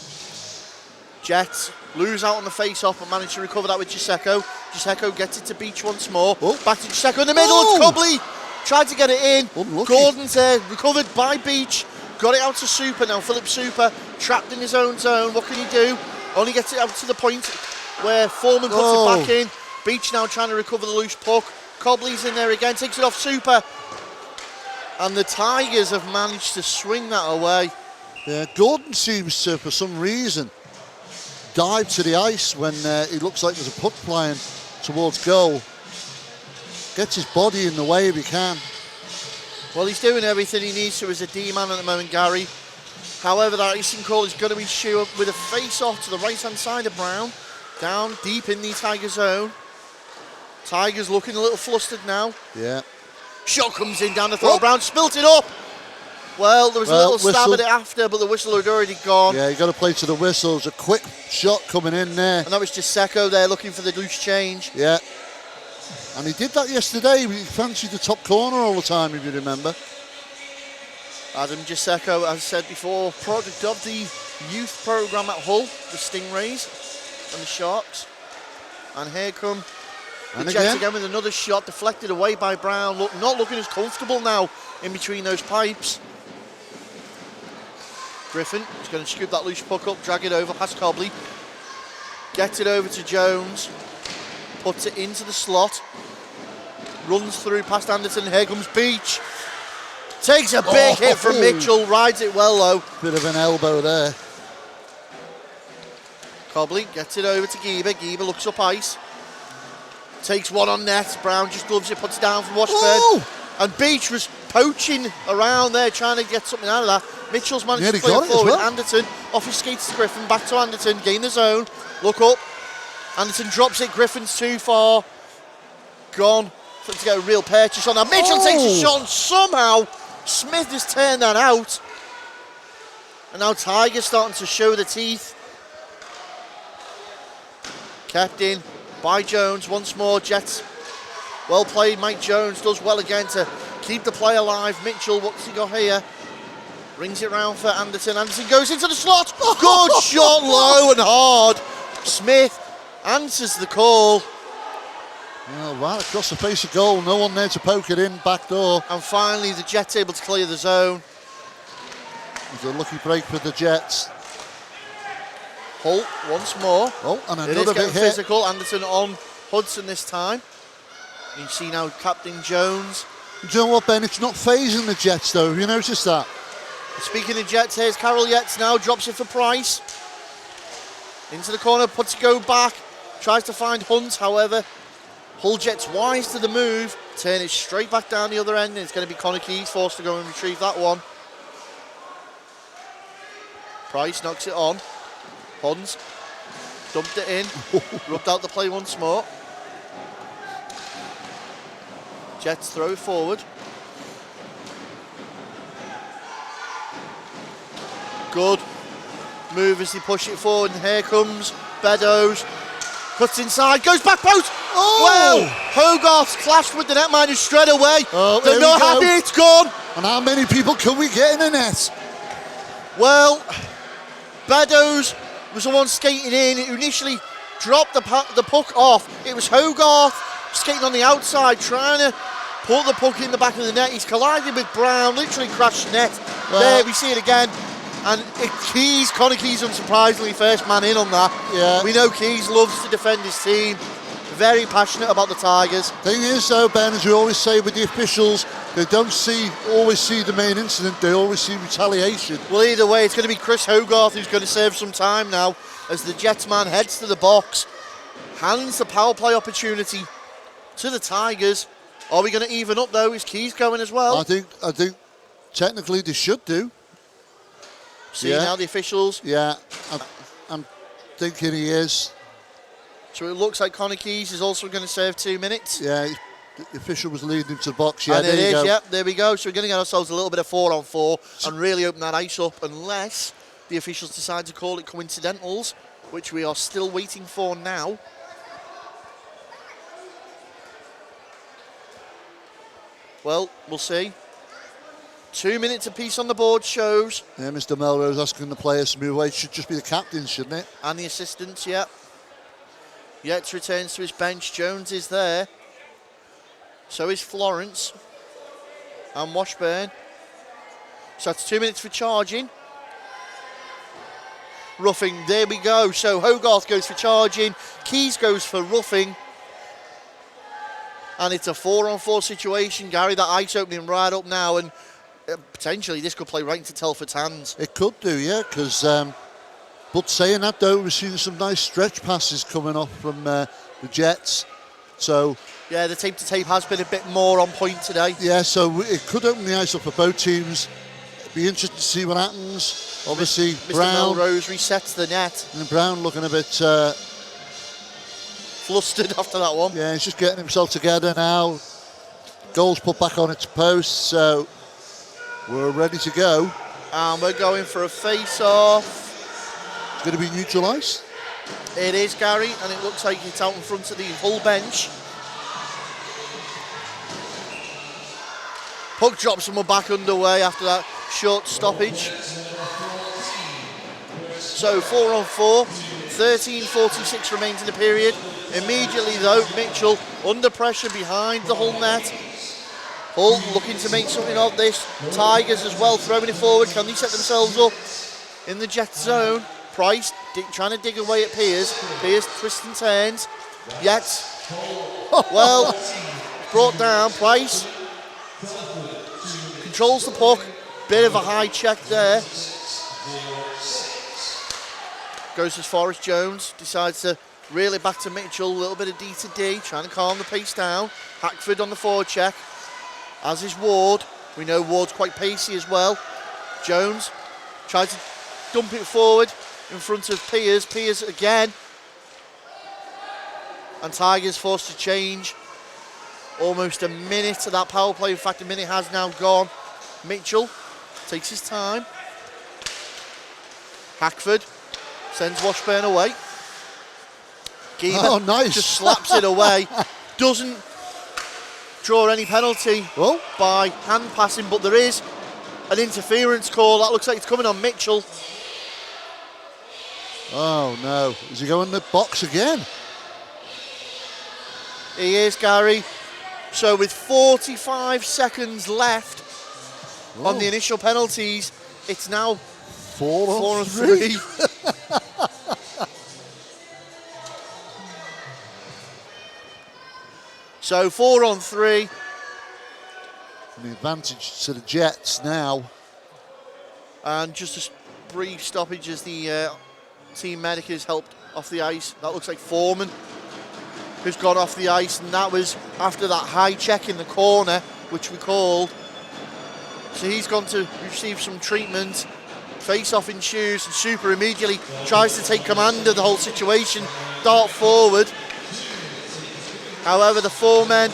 Jets lose out on the face-off, but manage to recover that with Gisecco. Gisecco gets it to Beach once more. Back to Gisecco in the middle. It's Cobley. Tried to get it in. Unlucky. Gordon's there, recovered by Beach. Got it out to Super now. Philip Super trapped in his own zone. What can he do? Only gets it out to the point where Foreman puts it back in. Beach now trying to recover the loose puck. Cobley's in there again, takes it off Super. And the Tigers have managed to swing that away. Yeah, Gordon seems to, for some reason, dive to the ice when he looks like there's a puck flying towards goal. Gets his body in the way if he can. Well, he's doing everything he needs to as a D-man at the moment, Gary. However, that icing call is going to be issued with a face-off to the right-hand side of Brown. Down deep in the Tiger zone. Tigers looking a little flustered now. Yeah. Shot comes in down the throat. Brown spilt it up. Well, there was a little stab whistle. at it after, but the whistle had already gone. Yeah, you got to play to the whistle. It's a quick shot coming in there. And that was Gisecco there looking for the loose change. Yeah. And he did that yesterday. He fancied the top corner all the time, if you remember. Adam Gisecco, as I said before, product of the youth programme at Hull, the Stingrays and the Sharks. And here come And The Jets again with another shot, deflected away by Brown. Not looking as comfortable now in between those pipes. Griffin is going to scoop that loose puck up, drag it over past Cobley. Gets it over to Jones. Puts it into the slot. Runs through past Anderson. Here comes Beach. Takes a big hit from Mitchell. Rides it well low. Bit of an elbow there. Cobley gets it over to Geber. Geber looks up ice. Takes one on net. Brown just gloves it, puts it down from Washburn. And Beach was poaching around there, trying to get something out of that. Mitchell's managed to play it forward. Anderson off his skates to Griffin. Back to Anderson. Gain the zone. Look up. Anderson drops it. Griffin's too far. Gone. To get a real purchase on that. Mitchell takes a shot and somehow Smith has turned that out. And now Tigers starting to show the teeth. Kept in by Jones once more. Jets. Well played. Mike Jones does well again to keep the play alive. Mitchell, what's he got here? Rings it round for Anderson. Anderson goes into the slot. Good shot, low and hard. Smith answers the call. Well, right across the face of goal. No one there to poke it in. Back door. And finally, the Jets able to clear the zone. It was a lucky break for the Jets. Holt once more. Oh, and It is another big getting hit. physical. Anderson on Hudson this time. You see now Captain Jones. Do you know what, Ben? It's not phasing the Jets, though. Have you noticed that? Speaking of Jets, here's Carroll Yates now. Drops it for Price. Into the corner, puts it go back. Tries to find Hunt, however. Hull Jets wise to the move. Turn it straight back down the other end. And it's going to be Connor Keys forced to go and retrieve that one. Price knocks it on. Hunt dumped it in. Rubbed out the play once more. Jets throw it forward. Good move as they push it forward, and here comes Beddoes. Cuts inside, goes back post. Well, Hogarth clashed with the netminder straight away. They're not happy, it's gone. And how many people can we get in the net? Well, Beddoes was the one skating in. It initially dropped the puck off. It was Hogarth skating on the outside, trying to put the puck in the back of the net. He's collided with Brown, literally crashed net. There, we see it again. And Keys, Connor Keys, unsurprisingly, first man in on that. Yeah. We know Keys loves to defend his team. Very passionate about the Tigers. Thing is, though, Ben, as we always say with the officials, they don't always see the main incident. They always see retaliation. Well, either way, it's going to be Chris Hogarth who's going to serve some time now as the Jets man heads to the box, hands the power play opportunity to the Tigers. Are we going to even up though? Is Keys going as well? I think technically they should do. See now the officials. Yeah, I'm thinking he is. So it looks like Connor Keys is also going to serve 2 minutes. Yeah, the official was leading him to the box. Yeah, and it there you is, go. yep, there we go. So we're going to get ourselves a little bit of 4-on-4 and really open that ice up, unless the officials decide to call it coincidentals, which we are still waiting for now. Well, we'll see. 2 minutes apiece on the board shows. Yeah, Mr. Melrose asking the players to move away. It should just be the captains, shouldn't it? And the assistants, yeah. Yates returns to his bench. Jones is there. So is Florence. And Washburn. So that's 2 minutes for charging. Roughing, there we go. So Hogarth goes for charging. Keys goes for roughing. And it's a 4-on-4 situation. Gary, that ice opening right up now. And potentially this could play right into Telford's hands. It could do, yeah, because... but saying that, though, we're seeing some nice stretch passes coming off from the Jets. So... Yeah, the tape-to-tape has been a bit more on point today. Yeah, so it could open the ice up for both teams. Be interesting to see what happens. Obviously, Mr. Brown... Melrose resets the net. And Brown looking a bit... flustered after that one. Yeah, he's just getting himself together now. Goal's put back on its post, so we're ready to go. And we're going for a face-off. It's going to be neutral ice. It is, Gary, and it looks like it's out in front of the Hull bench. Puck drops and we're back underway after that short stoppage. So 4-on-4, 13:46 remains in the period. Immediately though, Mitchell under pressure behind the Hull net. Hull looking to make something of this. Tigers as well throwing it forward. Can they set themselves up in the jet zone? Price trying to dig away at Piers. Piers twists and turns. Yet, well, brought down. Price controls the puck. Bit of a high check there. Goes as far as Jones. Decides to reel it back to Mitchell. A little bit of D to D. Trying to calm the pace down. Hackford on the forward check. As is Ward. We know Ward's quite pacey as well. Jones tries to dump it forward in front of Piers. Piers again. And Tigers forced to change. Almost a minute of that power play. In fact, a minute has now gone. Mitchell takes his time. Hackford sends Washburn away. Geber nice. just slaps it away. Doesn't draw any penalty by hand passing, but there is an interference call. That looks like it's coming on Mitchell. Oh no, is he going in the box again? He is, Gary. So with 45 seconds left on the initial penalties, it's now 4 on 3. So 4 on 3. And the advantage to the Jets now. And just a brief stoppage as the team medic is helped off the ice. That looks like Foreman, who's gone off the ice, and that was after that high check in the corner, which we called. So he's gone to receive some treatment. Face off ensues, and Super immediately tries to take command of the whole situation, dart forward. However, the 4 men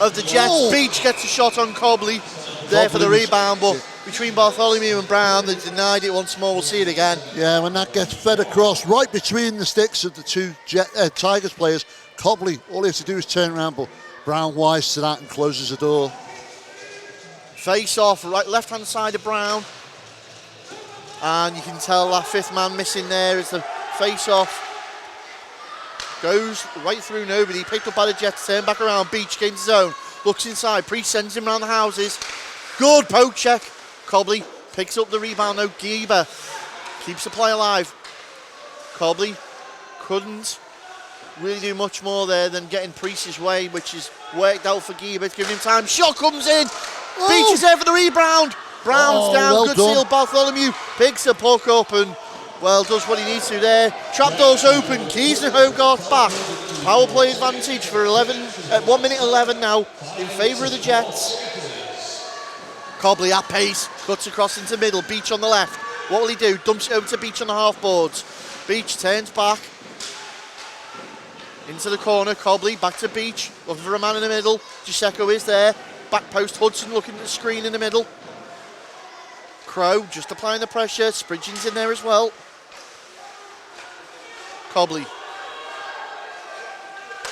of the Jets, Beach gets a shot on Cobley there for the rebound, but between Bartholomew and Brown, they denied it once more. We'll see it again. Yeah, when that gets fed across right between the sticks of the two Tigers players, Cobley, all he has to do is turn around, but Brown wise to that and closes the door. Face off, right, left-hand side of Brown. And you can tell that 5th man missing there as the face-off goes right through nobody. Picked up by the Jets, turned back around. Beach gains his own, looks inside. Priest sends him around the houses. Good poke check. Cobley picks up the rebound though. Geber keeps the play alive. Cobley couldn't really do much more there than getting Priest's way, which is worked out for Geber, giving him time. Shot comes in. Beach is there for the rebound. Brown's down. Well Good done. seal. Bartholomew picks the puck up and, well, does what he needs to there. Trapdoor's open. Keys and Hogarth back. Power play advantage for 1 minute 11 now in favour of the Jets. Cobley at pace, cuts across into middle. Beach on the left. What will he do? Dumps it over to Beach on the half boards. Beach turns back into the corner. Cobley back to Beach, looking for a man in the middle. Gisecco is there. Back post, Hudson looking at the screen in the middle. Crow just applying the pressure. Spridgen's in there as well. Cobley.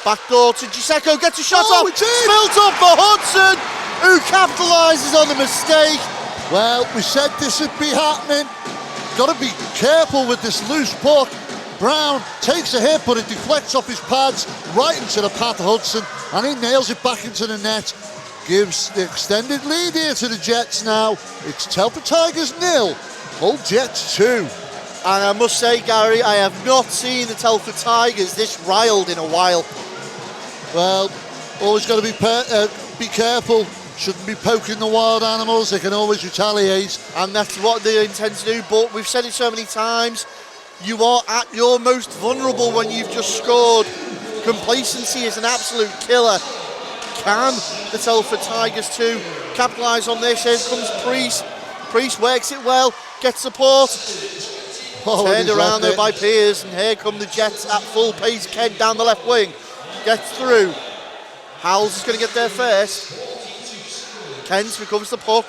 Backdoor to Gisecco, gets a shot off. Spilt up for Hudson, who capitalises on the mistake. Well, we said this would be happening. Got to be careful with this loose puck. Brown takes a hit, but it deflects off his pads right into the path of Hudson, and he nails it back into the net. Gives the extended lead here to the Jets now. It's Telford Tigers 0, Hull Jets 2. And I must say, Gary, I have not seen the Telford Tigers this riled in a while. Well, always got to be careful. Shouldn't be poking the wild animals. They can always retaliate. And that's what they intend to do, but we've said it so many times. You are at your most vulnerable when you've just scored. Complacency is an absolute killer. Can the Telford Tigers too capitalise on this? Here comes Priest. Priest works it well, gets support. Turned around though by Piers, and here come the Jets at full pace. Kent down the left wing, gets through. Howells is going to get there first. Kent recovers the puck.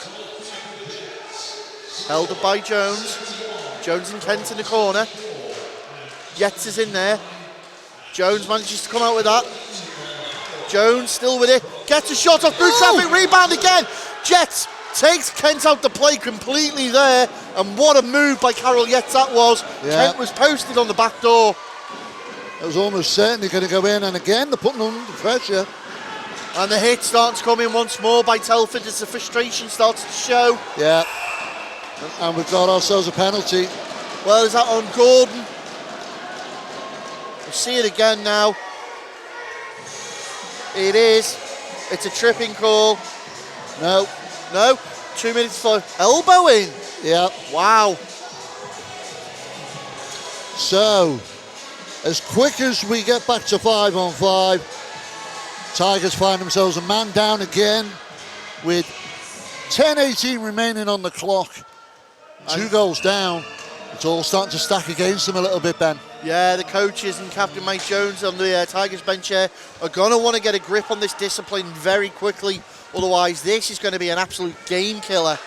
Held up by Jones. Jones and Kent in the corner. Jets is in there. Jones manages to come out with that. Jones still with it, gets a shot off through traffic, rebound again. Jets takes Kent out the play completely there, and what a move by Carroll Yates that was. Yeah. Kent was posted on the back door. It was almost certainly going to go in, and again they're putting under pressure. And the hit starts coming once more by Telford as the frustration starts to show. Yeah, and we've got ourselves a penalty. Well, is that on Gordon? We'll see it again now. It is. It's a tripping call. No. No. 2 minutes for elbow in. Yeah. Wow. So, as quick as we get back to 5-on-5, Tigers find themselves a man down again with 10:18 remaining on the clock. 2 goals down. It's all starting to stack against them a little bit, Ben. Yeah, the coaches and Captain Mike Jones on the Tigers bench here are going to want to get a grip on this discipline very quickly. Otherwise, this is going to be an absolute game killer.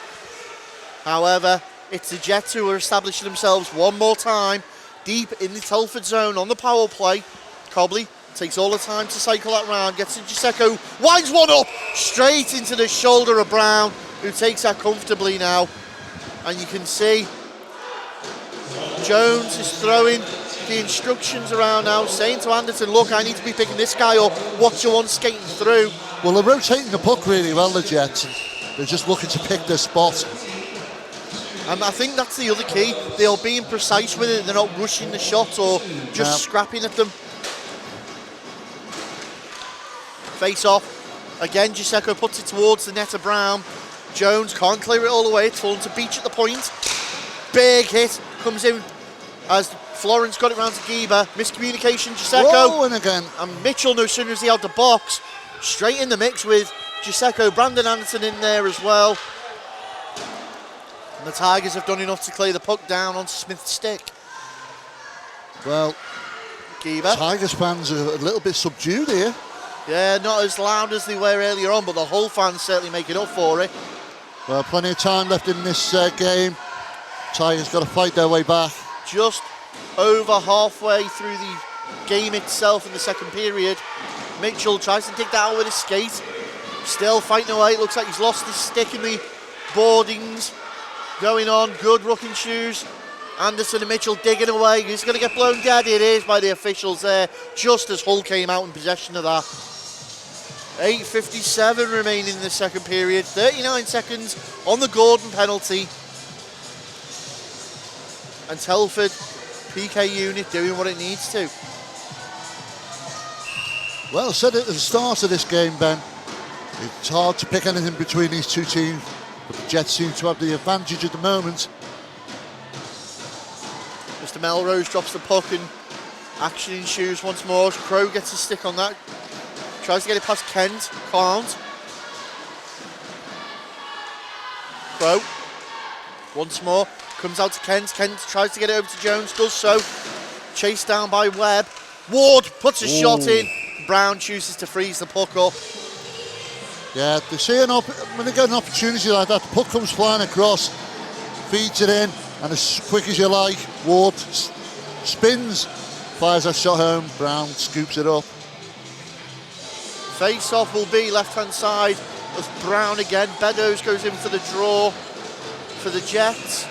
However, it's the Jets who are establishing themselves one more time deep in the Telford zone on the power play. Cobley takes all the time to cycle that round, gets to Gisecco, winds one up straight into the shoulder of Brown, who takes that comfortably now. And you can see Jones is throwing the instructions around now, saying to Anderson, look, I need to be picking this guy up, watch the one skating through. Well, they're rotating the puck really well, the Jets. They're just looking to pick their spot. And I think that's the other key. They are being precise with it. They're not rushing the shot or just scrapping at them. Face off. Again, Gisecco puts it towards the net of Brown. Jones can't clear it all the way. It's fallen to Beach at the point. Big hit comes in as Florence got it round to Gieber. Miscommunication, Gisecco. Whoa, and again. And Mitchell, no sooner is he out the box, straight in the mix with Gisecco. Brandon Anderson in there as well. And the Tigers have done enough to clear the puck down onto Smith's stick. Well, Gieber. Tigers fans are a little bit subdued here. Yeah, not as loud as they were earlier on, but the whole fans certainly making up for it. Well, plenty of time left in this game. Tigers got to fight their way back. Just over halfway through the game itself in the second period. Mitchell tries to dig that out with his skate. Still fighting away. It looks like he's lost his stick in the boardings. Going on, good rucking shoes. Anderson and Mitchell digging away. He's going to get blown dead. It is by the officials there, just as Hull came out in possession of that. 8:57 remaining in the second period. 39 seconds on the Gordon penalty. And Telford PK unit doing what it needs to. Well, I said at the start of this game, Ben, it's hard to pick anything between these two teams, but the Jets seem to have the advantage at the moment. Mr. Melrose drops the puck and action ensues once more. Crow gets a stick on that. Tries to get it past Kent. Can't. Crow. Once more. Comes out to Kent. Kent tries to get it over to Jones. Does so. Chased down by Webb. Ward puts a shot in. Brown chooses to freeze the puck up. Yeah, they see when they get an opportunity like that, the puck comes flying across, feeds it in, and as quick as you like, Ward spins, fires that shot home, Brown scoops it up. Face-off will be left-hand side of Brown again. Beddoes goes in for the draw for the Jets.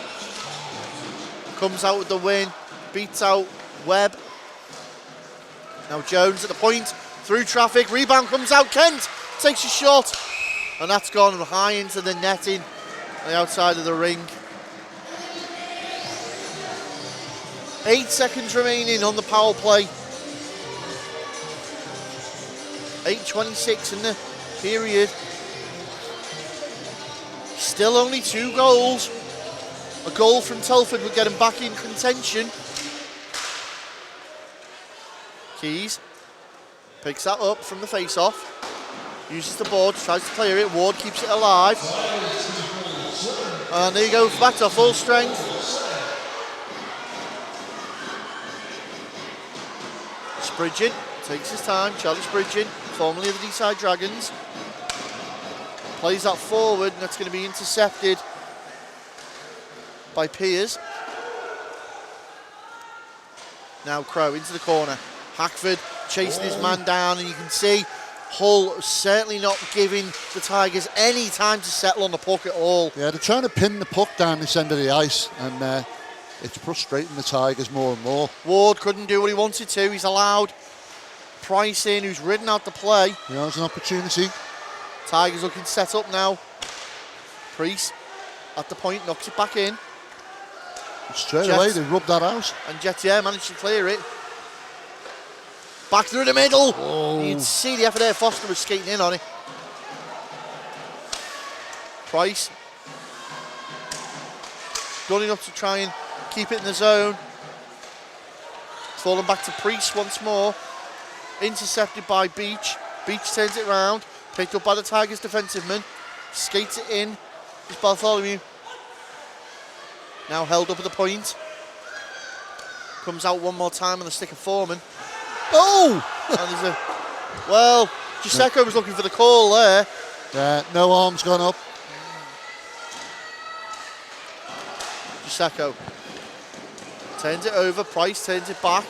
Comes out with the win, beats out Webb. Now Jones at the point, through traffic, rebound comes out, Kent takes a shot, and that's gone high into the netting on the outside of the ring. 8 seconds remaining on the power play. 8:26 in the period. Still only 2 goals. A goal from Telford would get him back in contention. Keys picks that up from the face-off. Uses the board, tries to clear it. Ward keeps it alive. And there you go, back to full strength. Spridgen takes his time. Charlie Spridgen, formerly of the Deeside Dragons. Plays that forward, and that's going to be intercepted by Piers. Now Crow into the corner. Hackford chasing his man down, and you can see Hull certainly not giving the Tigers any time to settle on the puck at all. Yeah, they're trying to pin the puck down this end of the ice, and it's frustrating the Tigers more and more. Ward couldn't do what he wanted to. He's allowed Price in, who's ridden out the play. Yeah, there's an opportunity. Tigers looking set up now. Priest at the point, knocks it back in. Straight Jets. away, they rubbed that out. And Jets, managed to clear it. Back through the middle. Oh. You can see the effort there. Foster was skating in on it. Price. Gunning up to try and keep it in the zone. Falling back to Priest once more. Intercepted by Beach. Beach turns it round. Picked up by the Tigers defensive man. Skates it in. It's Bartholomew. Now held up at the point. Comes out one more time on the stick of Foreman. Oh! And there's Giuseppe was looking for the call there. Yeah, no arms gone up. Giuseppe turns it over. Price turns it back.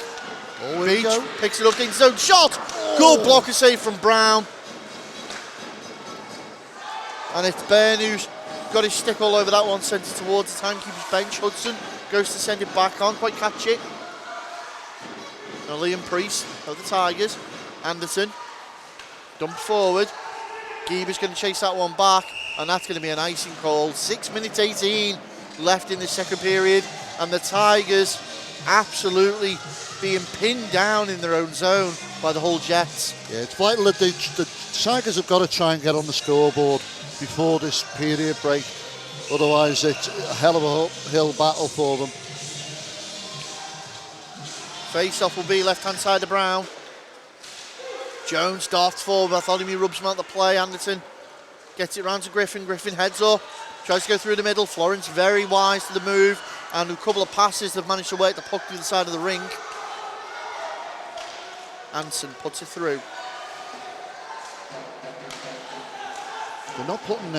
Oh, Beach picks it up, getting his own shot. Oh. Good blocker save from Brown. And it's Byrne who's got his stick all over that one, sent it towards the timekeeper's bench. Hudson goes to send it back, can't quite catch it. Now Liam Priest of the Tigers. Anderson dumped forward. Geber's going to chase that one back, and that's going to be an icing call. 6 minutes 18 left in the second period, and the Tigers absolutely being pinned down in their own zone by the Hull Jets. Yeah, it's vital that the Tigers have got to try and get on the scoreboard before this period break. Otherwise, it's a hell of a uphill battle for them. Face-off will be left-hand side of Brown. Jones darts forward. Bartholomew rubs him out the play. Anderson gets it round to Griffin. Griffin heads up. Tries to go through the middle. Florence very wise to the move. And a couple of passes have managed to work the puck to the side of the rink. Anson puts it through. They're not putting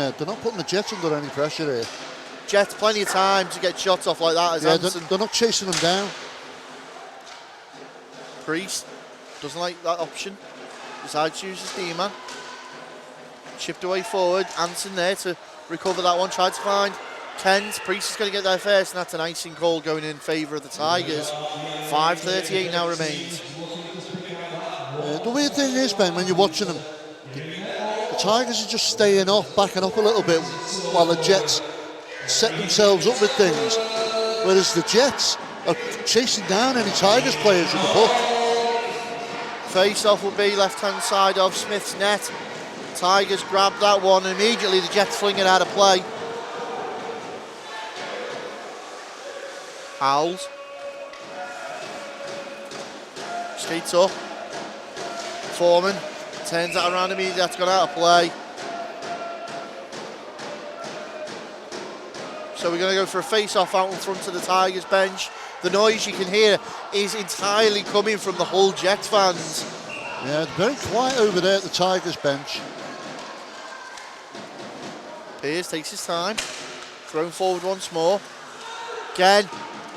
the Jets under any pressure here. Jets plenty of time to get shots off like that as Anson. They're not chasing them down. Priest doesn't like that option. Decides to use his D-man. Chipped away forward. Anson there to recover that one. Tried to find Kent. Priest is going to get there first, and that's an icing call going in favour of the Tigers. 5:38 now remains. The weird thing is, Ben, when you're watching them, the Tigers are just staying off, backing up a little bit, while the Jets set themselves up with things. Whereas the Jets are chasing down any Tigers players with the puck. Face-off will be left-hand side of Smith's net. Tigers grab that one, and immediately the Jets fling it out of play. Howells. Skates up. Foreman turns that around immediately. That's gone out of play. So we're going to go for a face-off out in front of the Tigers bench. The noise you can hear is entirely coming from the Hull Jets fans. Yeah, it's very quiet over there at the Tigers bench. Pearce takes his time. Thrown forward once more. Again,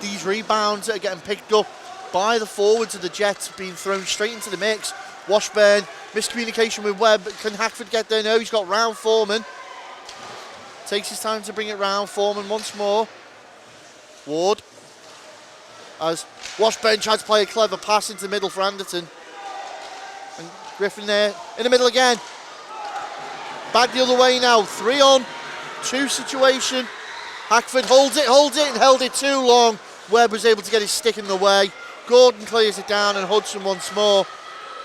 these rebounds that are getting picked up by the forwards of the Jets being thrown straight into the mix. Washburn, miscommunication with Webb. Can Hackford get there? No, he's got round Foreman. Takes his time to bring it round. Foreman once more. Ward. As Washburn tries to play a clever pass into the middle for Anderton. And Griffin there in the middle again. Back the other way now. 3-on-2 situation. Hackford holds it, and held it too long. Webb was able to get his stick in the way. Gordon clears it down, and Hudson once more.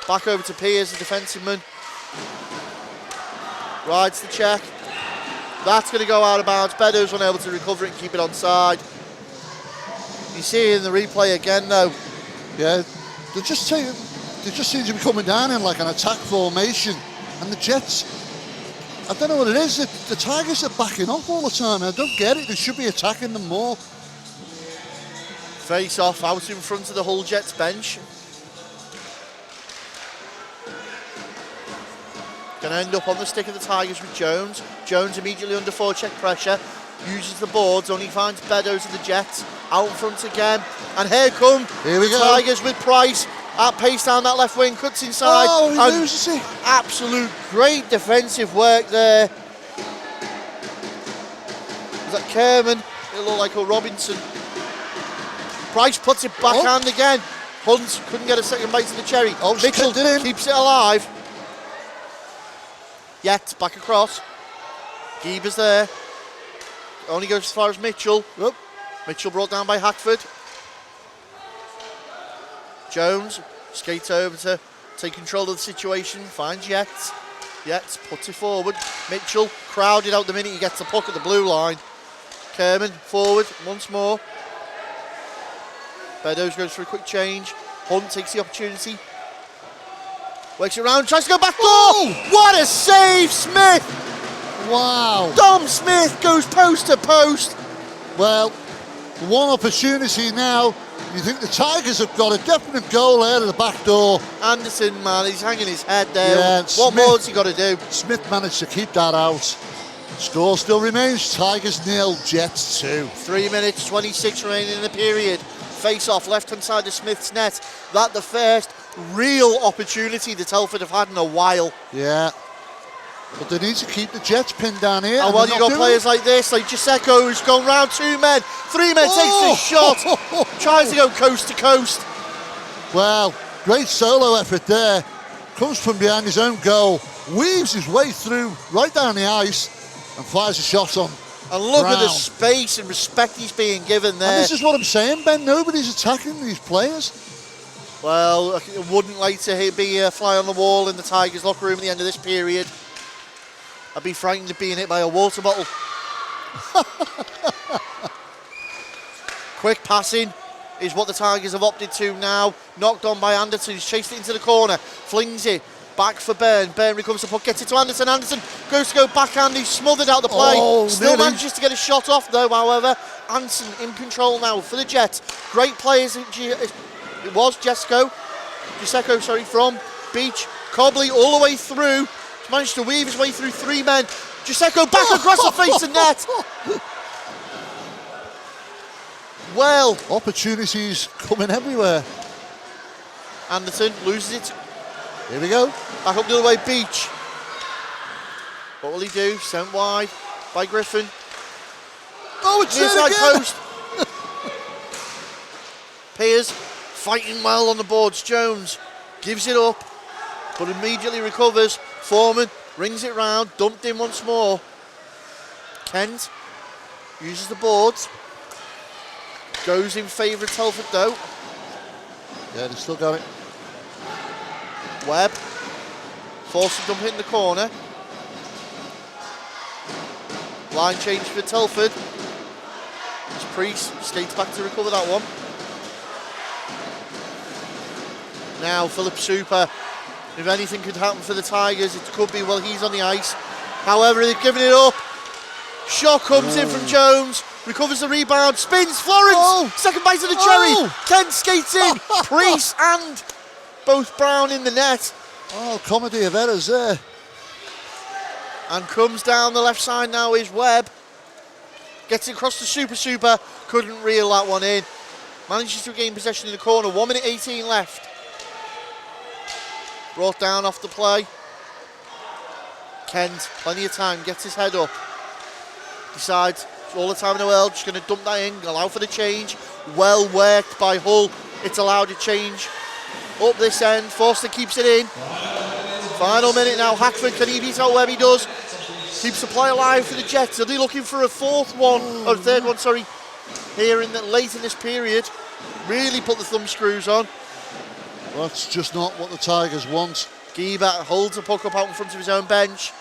Back over to Piers, the defensive man. Rides the check. That's going to go out of bounds. Beddoes unable to recover it and keep it onside. You see in the replay again, though. Yeah, they just seem to be coming down in like an attack formation, and the Jets, I don't know what it is. The Tigers are backing off all the time. I don't get it. They should be attacking them more. Face off out in front of the Hull Jets bench. Going to end up on the stick of the Tigers with Jones. Jones immediately under forecheck pressure. Uses the boards, only finds Beddoes of the Jets. Out in front again. And here come the Tigers with Price. at pace down that left wing, cuts inside. Oh, he and loses it. absolute great defensive work there. Is that Kerman? It looked like a Robinson. Price puts it backhand again. Hunt couldn't get a second bite of the cherry. Oh, Mitchell keeps it alive. Yet back across. Geeber's there. Only goes as far as Mitchell. Oop. Mitchell brought down by Hackford. Jones skates over to take control of the situation. Finds Yates. Yates puts it forward. Mitchell crowded out the minute he gets the puck at the blue line. Kerman forward once more. Beddoes goes for a quick change. Hunt takes the opportunity. Works it around, tries to go back door. Oh! What a save, Smith! Wow. Dom Smith goes post to post. Well, one opportunity now. You think the Tigers have got a definite goal out of the back door. Anderson, man, he's hanging his head there. Yeah, what Smith- more has he got to do? Smith managed to keep that out. Score still remains. Tigers 0, Jets 2. 3 minutes, 26 remaining in the period. Face off, left hand side of Smith's net. That the first real opportunity that Telford have had in a while. Yeah. But they need to keep the Jets pinned down here. And while you got players like this, like Giuseppe, who's gone round 2 men, 3 men, takes the shot, tries to go coast to coast. Well, great solo effort there. Comes from behind his own goal, weaves his way through right down the ice and fires a shot on. And look at the Brown. space and respect he's being given there. And this is what I'm saying, Ben. Nobody's attacking these players. Well, I wouldn't like to be a fly on the wall in the Tigers locker room at the end of this period. I'd be frightened of being hit by a water bottle. Quick passing is what the Tigers have opted to now. Knocked on by Anderson, he's chased it into the corner, flings it back for Byrne. Byrne recovers the puck, gets it to Anderson. Anderson goes to go backhand, he's smothered out the play. Still nearly. manages to get a shot off though, however. Anderson in control now for the Jets. Great players. It was Giuseppe, from Beach. Cobley all the way through. Managed to weave his way through 3 men. Giuseppe back across the face of net. Well, Opportunities coming everywhere. Anderson loses it. Here we go. Back up the other way, Beach. What will he do? Sent wide by Griffin. Oh, it's Near there side again. post. Piers fighting well on the boards. Jones gives it up, but immediately recovers. Foreman rings it round, dumped in once more. Kent uses the boards. Goes in favour of Telford though. Yeah, they still got it. Webb forced to dump it in the corner. Line change for Telford. As Priest skates back to recover that one. Now Philip Super. If anything could happen for the Tigers, it could be while he's on the ice. However, they've given it up. Shot comes in from Jones. Recovers the rebound. Spins. Florence. Second bite of the cherry. Kent skates in. Priest and both Brown in the net. Oh, comedy of errors there. And comes down the left side now is Webb. Gets it across to Super. Couldn't reel that one in. Manages to gain possession in the corner. 1 minute 18 left. Brought down off the play. Kent, plenty of time, gets his head up. Decides, all the time in the world, just going to dump that in, allow for the change. Well worked by Hull. It's allowed a change. Up this end, Forster keeps it in. Final minute now, Hackford, can he beat out Webb? He does. Keeps the play alive for the Jets. Are they looking for a third one, here late in this period? Really put the thumb screws on. That's just not what the Tigers want. Geeber holds the puck up out in front of his own bench.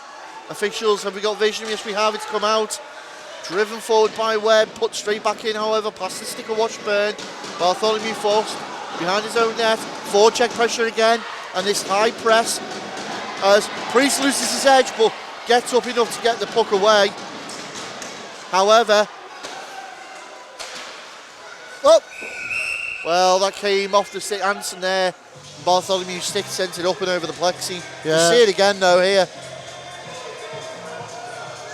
Officials, have we got vision? Yes, we have. It's come out. Driven forward by Webb, put straight back in, however, past the stick of Washburn. Bartholomew forced behind his own net. Forecheck pressure again, and this high press as Priest loses his edge, but gets up enough to get the puck away. However, well, that came off the stick. Anson there. Bartholomew's stick sent it up and over the plexi. Yeah. You see it again though here.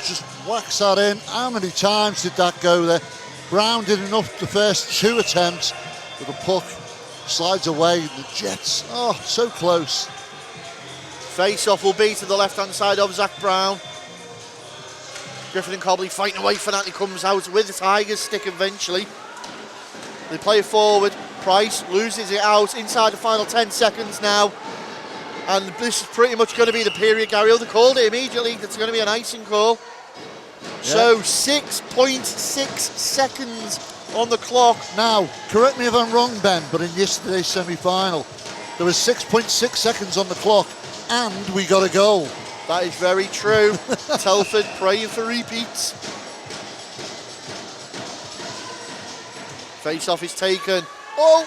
Just whacks that in. How many times did that go there? Brown did enough the first 2 attempts, but the puck slides away. The Jets, oh, so close. Face-off will be to the left-hand side of Zach Brown. Griffin and Cobley fighting away for that. He comes out with the Tigers stick eventually. They play it forward. Price loses it out inside the final 10 seconds now. And this is pretty much going to be the period, Gary. Oh, they called it immediately. It's going to be an icing call. Yeah. So 6.6 seconds on the clock. Now, correct me if I'm wrong, Ben, but in yesterday's semi-final, there was 6.6 seconds on the clock, and we got a goal. That is very true. Telford praying for repeats. Face-off is taken. Oh,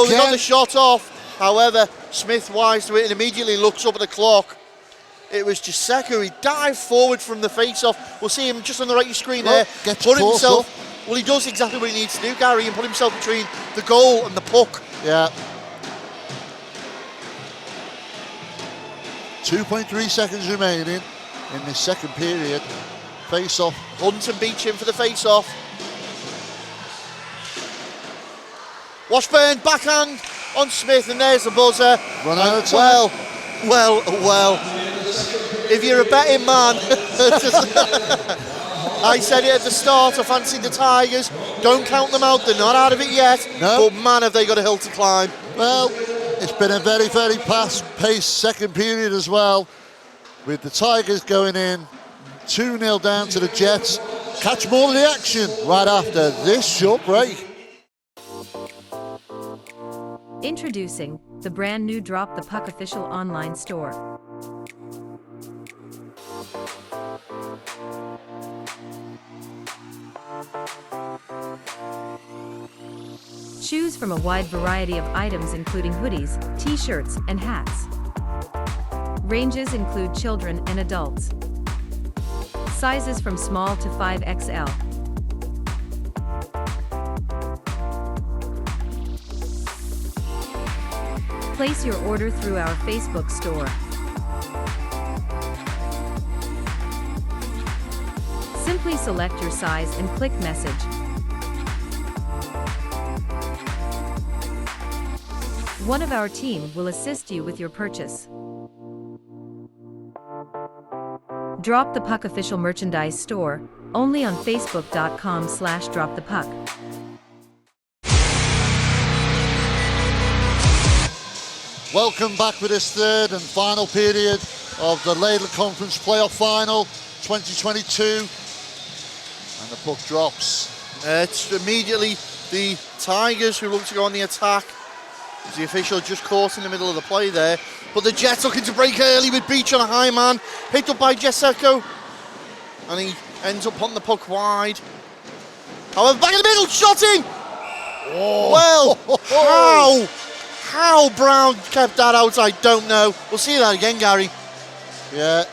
they got the shot off. However, Smith wise to it and immediately looks up at the clock. It was Jaceko. He dived forward from the face-off. We'll see him just on the right of your screen there. Put himself. Well, he does exactly what he needs to do, Gary, and put himself between the goal and the puck. Yeah. 2.3 seconds remaining in this second period. Face-off. Hunt and Beecham for the face-off. Washburn backhand on Smith, and there's the buzzer. Run out of time. Well. If you're a betting man, I said it at the start, I fancied the Tigers. Don't count them out, they're not out of it yet. No. But man, have they got a hill to climb. Well, it's been a very, very fast-paced second period as well, with the Tigers going in 2-0 down to the Jets. Catch more of the action right after this short break. Introducing the brand new Drop the Puck official online store. Choose from a wide variety of items including hoodies, t-shirts, and hats. Ranges include children and adults. Sizes from small to 5XL. Place your order through our Facebook store. Simply select your size and click message. One of our team will assist you with your purchase. Drop the Puck official merchandise store, only on facebook.com/dropthepuck. Welcome back for this third and final period of the Laidler Conference Playoff Final 2022. And the puck drops. It's immediately the Tigers who look to go on the attack. The official just caught in the middle of the play there. But the Jets looking to break early with Beach on a high man. Picked up by Jaceko. And he ends up on the puck wide. However, back in the middle, shot in! Oh. Well, how Brown kept that out, I don't know. We'll see that again, Gary. Yeah.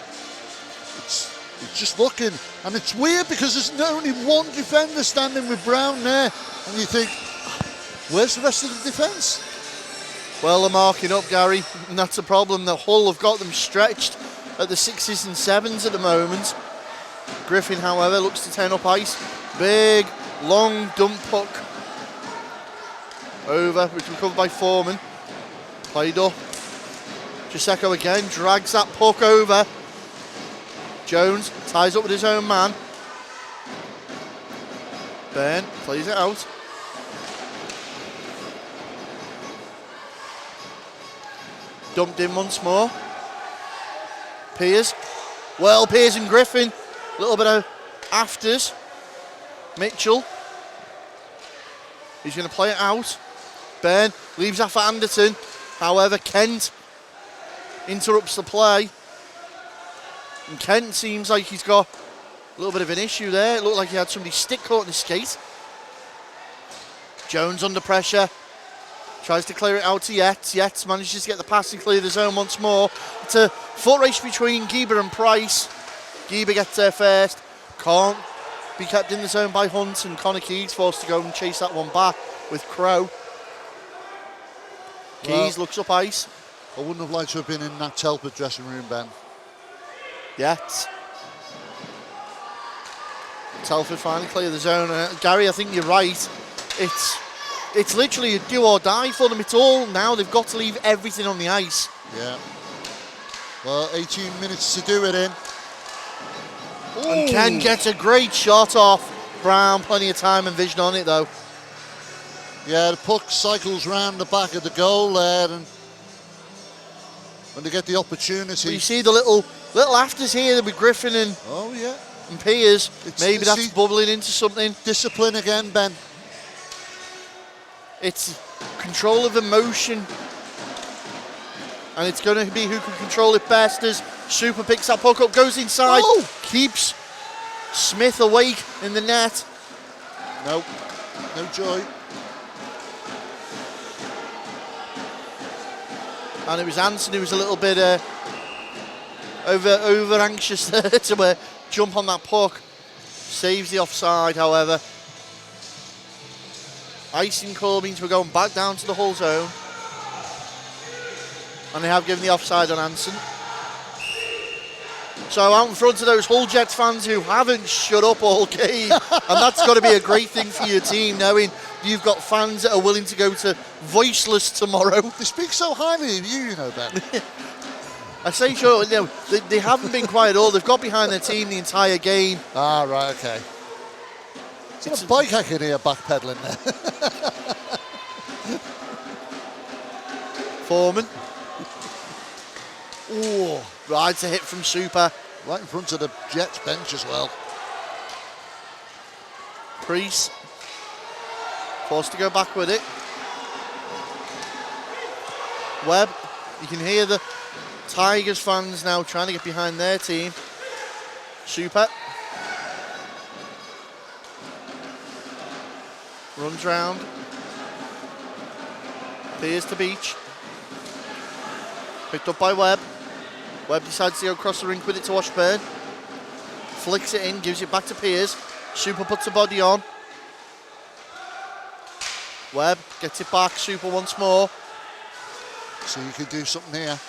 It's just looking. And it's weird because there's only one defender standing with Brown there. And you think, where's the rest of the defence? Well, they're marking up, Gary, and that's a problem. The Hull have got them stretched at the 6s and 7s at the moment. Griffin, however, looks to turn up ice. Big, long dump puck. Over, which recovered by Foreman. Played up. Jaceko again, drags that puck over. Jones ties up with his own man. Byrne plays it out. Dumped in once more. Piers. Well, Piers and Griffin. A little bit of afters. Mitchell. He's going to play it out. Byrne leaves that for Anderton. However, Kent interrupts the play. And Kent seems like he's got a little bit of an issue there. It looked like he had somebody's stick caught in his skate. Jones under pressure. Tries to clear it out to Yates. Yates manages to get the pass and clear the zone once more. It's a foot race between Gieber and Price. Gieber gets there first. Can't be kept in the zone by Hunt, and Connor Keys forced to go and chase that one back with Crow. Keys looks up ice. I wouldn't have liked to have been in that Telford dressing room, Ben. Yates. Telford finally clear the zone. Gary, I think you're right. It's it's literally a do or die for them. It's all now. They've got to leave everything on the ice. Yeah. Well, 18 minutes to do it in. And Ken gets a great shot off Brown. Plenty of time and vision on it, though. Yeah, the puck cycles round the back of the goal there, and when they get the opportunity. Well, you see the little afters here with Griffin and Piers. Maybe that's bubbling into something. Discipline again, Ben. It's control of emotion. And it's going to be who can control it best as Super picks that puck up, goes inside, keeps Smith awake in the net. Nope, no joy. And it was Anson who was a little bit over anxious there to jump on that puck. Saves the offside, however. Icing call means we're going back down to the Hull zone. And they have given the offside on Anson. So out in front of those Hull Jets fans who haven't shut up all game. And that's got to be a great thing for your team, knowing you've got fans that are willing to go to voiceless tomorrow. They speak so highly of you, Ben. I say sure, they haven't been quiet at all. They've got behind their team the entire game. Ah, right, okay. It's a bike I can hear backpedaling there. Foreman. Oh, rides a hit from Super. Right in front of the Jets bench as well. Priest. Forced to go back with it. Webb. You can hear the Tigers fans now trying to get behind their team. Super. Runs round. Piers to Beach. Picked up by Webb. Webb decides to go across the rink with it to Washburn. Flicks it in, gives it back to Piers. Super puts the body on. Webb gets it back, Super once more. So you could do something here.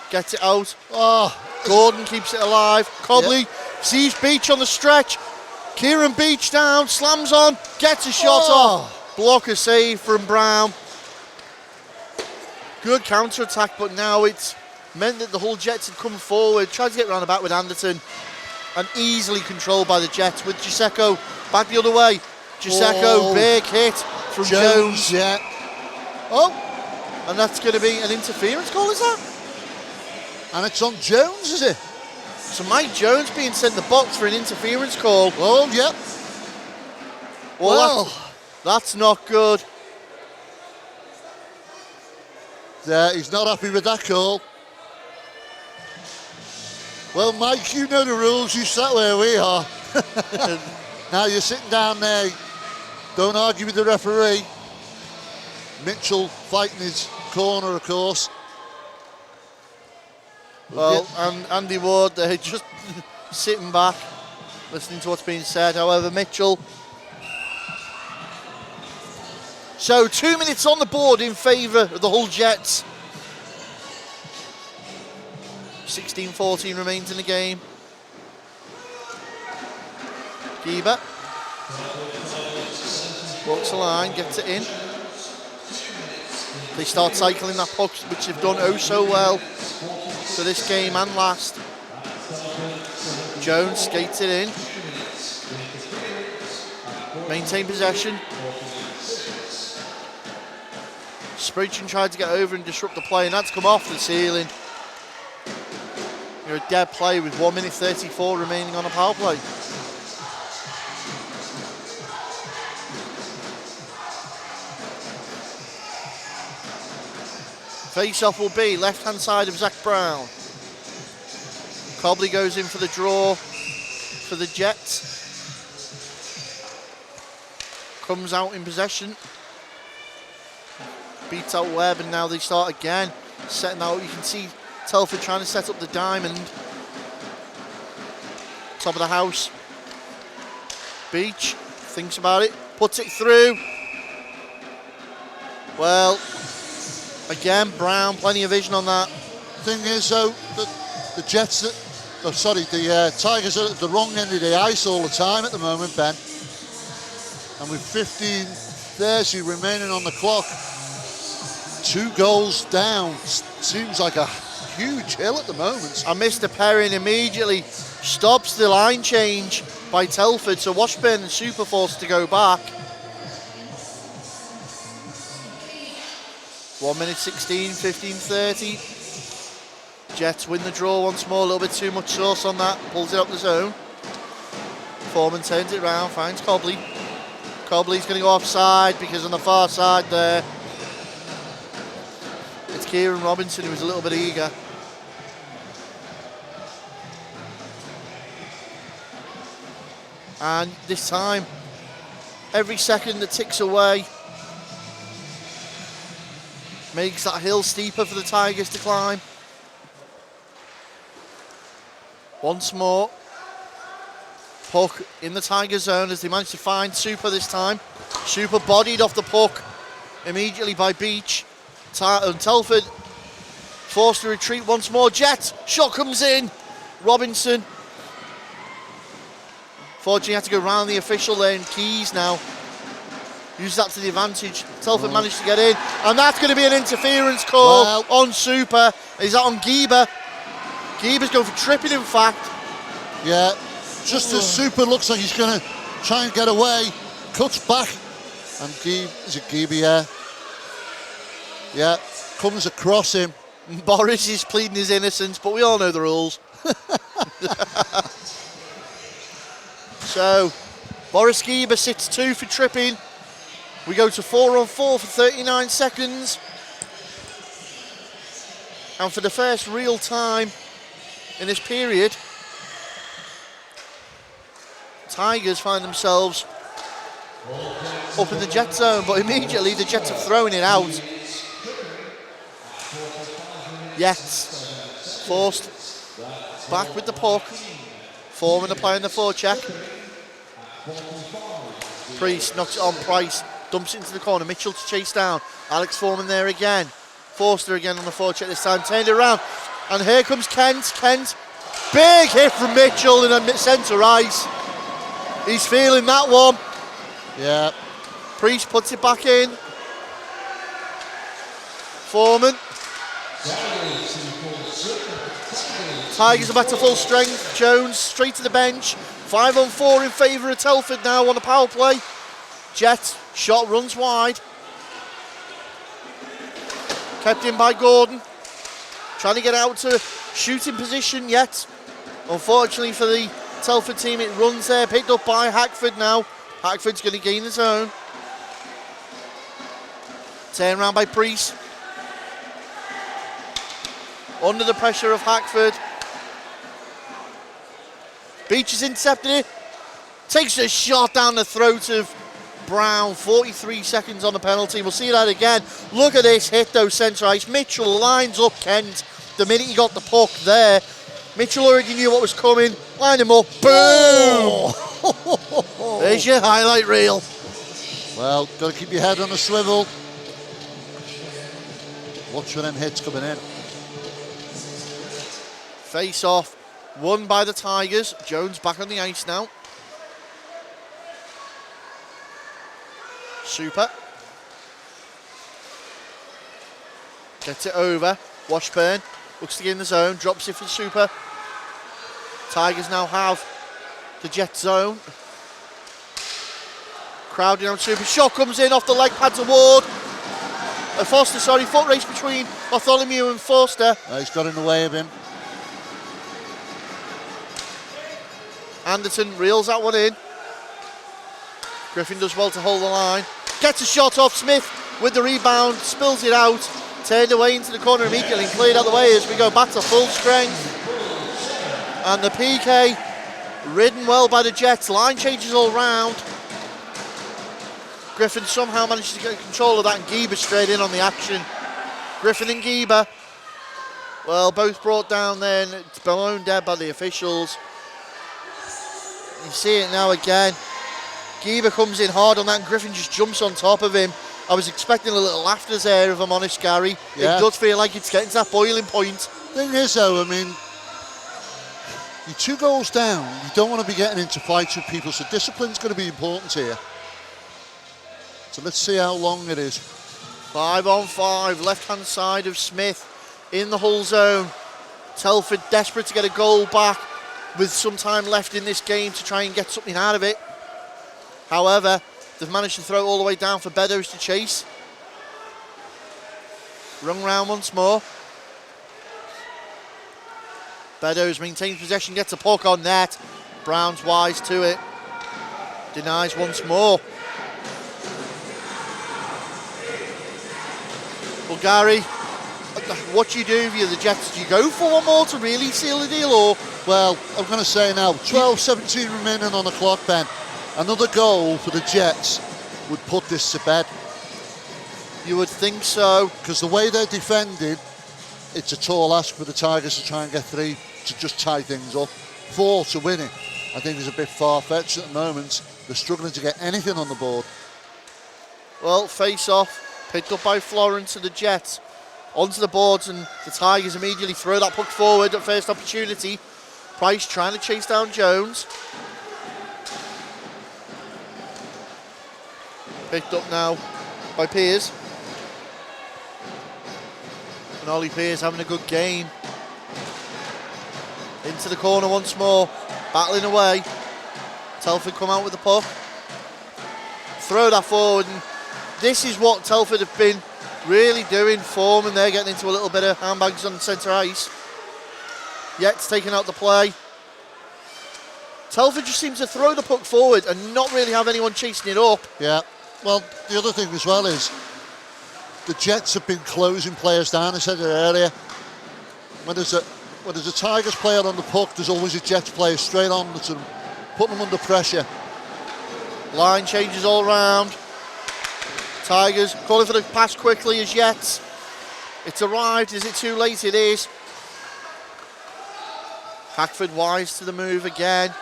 Gets it out. Oh, Gordon keeps it alive. Cobley sees Beach on the stretch. Kieran Beach down, slams on, gets a shot off. Blocker save from Brown. Good counter-attack, but now it's meant that the Hull Jets had come forward, tried to get round about with Anderton, and easily controlled by the Jets with Giseko back the other way. Giseko, big hit from Jones. Yeah. And that's going to be an interference call, is that? And it's on Jones, is it? So Mike Jones being sent in the box for an interference call. Oh, yep. Well, that's not good. Yeah, he's not happy with that call. Well, Mike, you know the rules. You sat where we are. Now you're sitting down there. Don't argue with the referee. Mitchell fighting his corner, of course. Well, and Andy Ward just sitting back, listening to what's being said. However, Mitchell. So 2 minutes on the board in favour of the Hull Jets. 16-14 remains in the game. Geber. Walks the line, gets it in. They start cycling that puck, which they've done oh so well for this game and last. Jones skates it in. Maintain possession. Spurgeon tried to get over and disrupt the play, and that's come off the ceiling. You're a dead play with 1 minute 34 remaining on a power play. Face-off will be left-hand side of Zach Brown. Cobley goes in for the draw for the Jets. Comes out in possession. Beats out Webb, and now they start again. Setting out, you can see Telford trying to set up the diamond. Top of the house. Beach thinks about it, puts it through. Well, again, Brown, plenty of vision on that. Thing is, though, the Jets, the Tigers are at the wrong end of the ice all the time at the moment, Ben. And with 15 2:30 remaining on the clock. 2 goals down. Seems like a huge hill at the moment. And Mr. Perrin immediately stops the line change by Telford, so Washburn and Super forced to go back. 1 minute 16, 15:30. Jets win the draw once more, a little bit too much sauce on that, pulls it up the zone. Foreman turns it round, finds Cobley. Cobley's going to go offside because on the far side there, it's Kieran Robinson who was a little bit eager. And this time, every second that ticks away makes that hill steeper for the Tigers to climb. Once more, puck in the Tiger zone as they manage to find Super this time. Super bodied off the puck immediately by Beach. Telford forced to retreat once more. Jet, shot comes in. Robinson. Fortunately had to go round the official there, and Keys now use that to the advantage. Telford managed to get in, and that's going to be an interference call on Super. Is that on Gieber? Gieber's going for tripping, in fact. Yeah, just as Super looks like he's going to try and get away, cuts back, and is it Gieber? Yeah, comes across him. Boris is pleading his innocence, but we all know the rules. So, Boris Gieber sits 2 for tripping. We go to 4-on-4 for 39 seconds. And for the first real time in this period, Tigers find themselves up in the Jet zone, but immediately the Jets are throwing it out. Jets forced back with the puck. Foreman applying the forecheck. Priest knocks it on Price, dumps it into the corner. Mitchell to chase down. Alex Foreman there again. Forster again on the forecheck this time. Turned it around. And here comes Kent. Kent. Big hit from Mitchell in the centre ice. He's feeling that one. Yeah. Priest puts it back in. Foreman. Tigers are back to full strength. Jones straight to the bench. 5-on-4 in favour of Telford now on the power play. Jet shot runs wide. Kept in by Gordon. Trying to get out to shooting position yet. Unfortunately for the Telford team, it runs there. Picked up by Hackford now. Hackford's going to gain the zone. Turn around by Priest. Under the pressure of Hackford. Beach has intercepted it. Takes a shot down the throat of Brown. 43 seconds on the penalty. We'll see that again. Look at this hit though, centre ice. Mitchell lines up Kent the minute he got the puck there. Mitchell already knew what was coming. Line him up. Boom! There's your highlight reel. Well, got to keep your head on a swivel. Watch for them hits coming in. Face off. Won by the Tigers. Jones back on the ice now. Super. Gets it over. Washburn looks to get in the zone. Drops it for Super. Tigers now have the Jet zone. Crowding on Super. Shot comes in off the leg pad to Ward. Foster, sorry. Foot race between Bartholomew and Forster. He's got in the way of him. Anderton reels that one in. Griffin does well to hold the line. Gets a shot off Smith with the rebound. Spills it out. Turned away into the corner immediately and cleared out the way as we go back to full strength. And the PK ridden well by the Jets. Line changes all round. Griffin somehow manages to get control of that and Gieber straight in on the action. Griffin and Gieber, well, both brought down then. It's blown dead by the officials. You see it now again. Gieber comes in hard on that and Griffin just jumps on top of him. I was expecting a little laughter there, if I'm honest, Gary. Yeah. It does feel like it's getting to that boiling point. Thing is though, I mean, you're 2 goals down. You don't want to be getting into fights with people, so discipline's going to be important here. So let's see how long it is. 5 on 5, left-hand side of Smith in the Hull zone. Telford desperate to get a goal back with some time left in this game to try and get something out of it. However, they've managed to throw it all the way down for Beddoes to chase. Run round once more. Beddoes maintains possession, gets a puck on net. Brown's wise to it. Denies once more. Well, Gary, what do you do if you're the Jets? Do you go for one more to really seal the deal, or? Well, I'm going to say now, 12-17 remaining on the clock, Ben. Another goal for the Jets would put this to bed. You would think so. Because the way they're defending, it's a tall ask for the Tigers to try and get 3 to just tie things up. 4 to win it, I think is a bit far-fetched at the moment. They're struggling to get anything on the board. Well, face-off, picked up by Florence to the Jets. Onto the boards, and the Tigers immediately throw that puck forward at first opportunity. Price trying to chase down Jones. Picked up now by Pearce. And Ollie Pearce having a good game. Into the corner once more, battling away. Telford come out with the puck. Throw that forward, and this is what Telford have been really doing. Form, and they're getting into a little bit of handbags on centre ice. Yates taking out the play. Telford just seems to throw the puck forward and not really have anyone chasing it up. Yeah, well, the other thing as well is the Jets have been closing players down. I said it earlier. When there's a Tigers player on the puck, there's always a Jets player straight on to them, putting them under pressure. Line changes all round. Tigers calling for the pass quickly as yet. It's arrived. Is it too late? It is. Hackford wise to the move again.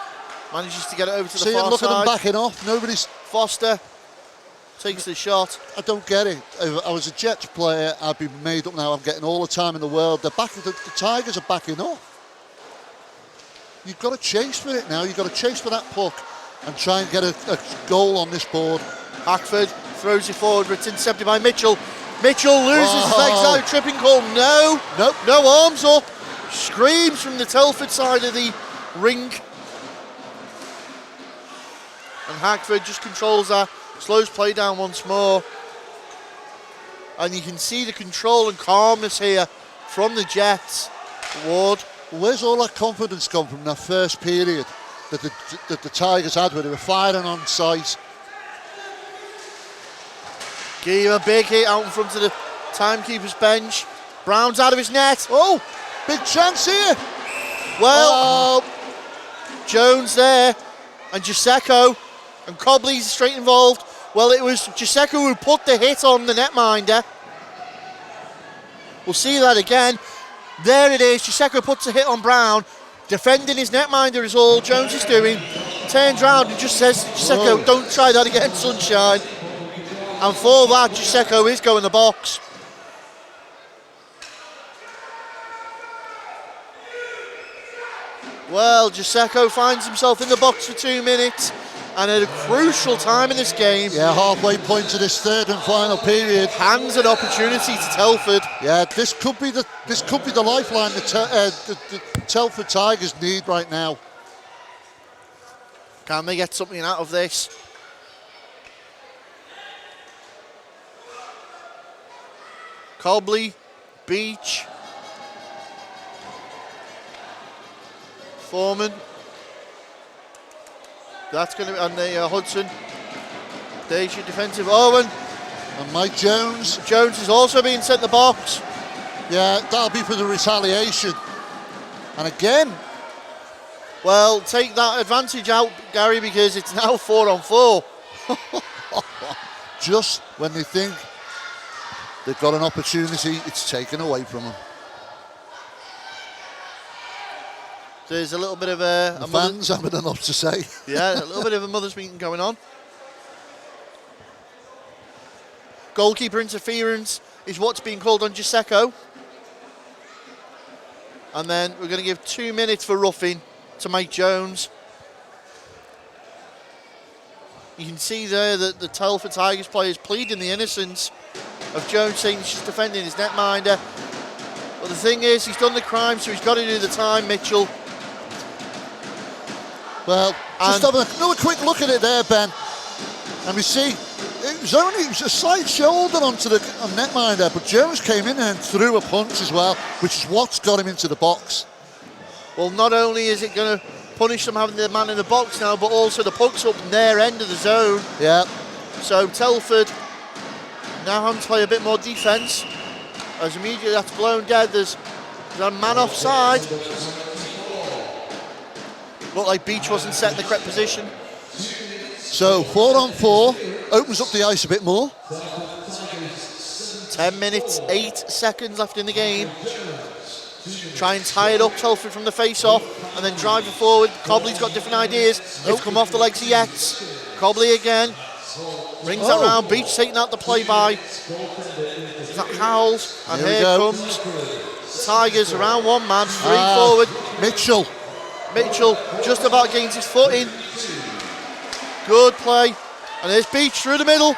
Manages to get it over to the far look side. at them backing off. Nobody's. Foster takes the shot. I don't get it. If I was a Jets player, I'd be made up now. I'm getting all the time in the world. The Tigers are backing up. You've got to chase for it now. You've got to chase for that puck and try and get a goal on this board. Hackford throws it forward, but it's intercepted by Mitchell. Mitchell loses his legs out. Tripping call. No. Nope. No arms up. Screams from the Telford side of the rink. And Hackford just controls that. Slows play down once more. And you can see the control and calmness here from the Jets. Ward. Where's all that confidence come from that first period that the Tigers had where they were firing on sight? Give him a big hit out in front of the timekeeper's bench. Brown's out of his net. Oh, big chance here. Well, Jones there, and Giuseco, and Cobley's straight involved. Well, it was Giuseco who put the hit on the netminder. We'll see that again. There it is. Giuseco puts a hit on Brown. Defending his netminder is all Jones is doing. Turns round and just says, Giuseco, don't try that again, sunshine. And for that, Giuseco is going the box. Well, Giuseco finds himself in the box for 2 minutes, and at a crucial time in this game. Yeah, halfway point to this third and final period. Hands an opportunity to Telford. Yeah, this could be the lifeline the Telford Tigers need right now. Can they get something out of this? Cobley, Beach, Foreman. That's going to be on the Hudson. There's your defensive. Owen. And Mike Jones. Jones is also being sent the box. Yeah, that'll be for the retaliation. And again. Well, take that advantage out, Gary, because it's now 4 on 4. Just when they think they've got an opportunity, it's taken away from them. There's a little bit of a fans haven't enough to say. Yeah, a little bit of a mother's meeting going on. Goalkeeper interference is what's being called on Giuseco. And then we're going to give 2 minutes for roughing to Mike Jones. You can see there that the Telford Tigers players pleading the innocence of Jones, saying he's just defending his netminder. But the thing is, he's done the crime, so he's got to do the time, Mitchell. Well, just having another quick look at it there, Ben. And we see it was a slight shoulder onto the netminder, but Jones came in and threw a punch as well, which is what's got him into the box. Well, not only is it going to punish them having the man in the box now, but also the puck's up in their end of the zone. Yeah. So Telford now having to play a bit more defence. As immediately that's blown dead, there's a man offside. Looked like Beach wasn't set in the correct position. So 4-on-4 opens up the ice a bit more. 10 minutes, 8 seconds left in the game. Try and tie it up, Telford from the face-off, and then drive it forward. Cobley's got different ideas. It's come off the legs of Yates. Cobley again. Brings that round. Beach taking out the play-by. That Howells, and here comes the Tigers around one man, three forward. Mitchell just about gains his foot in. Good play. And there's Beach through the middle.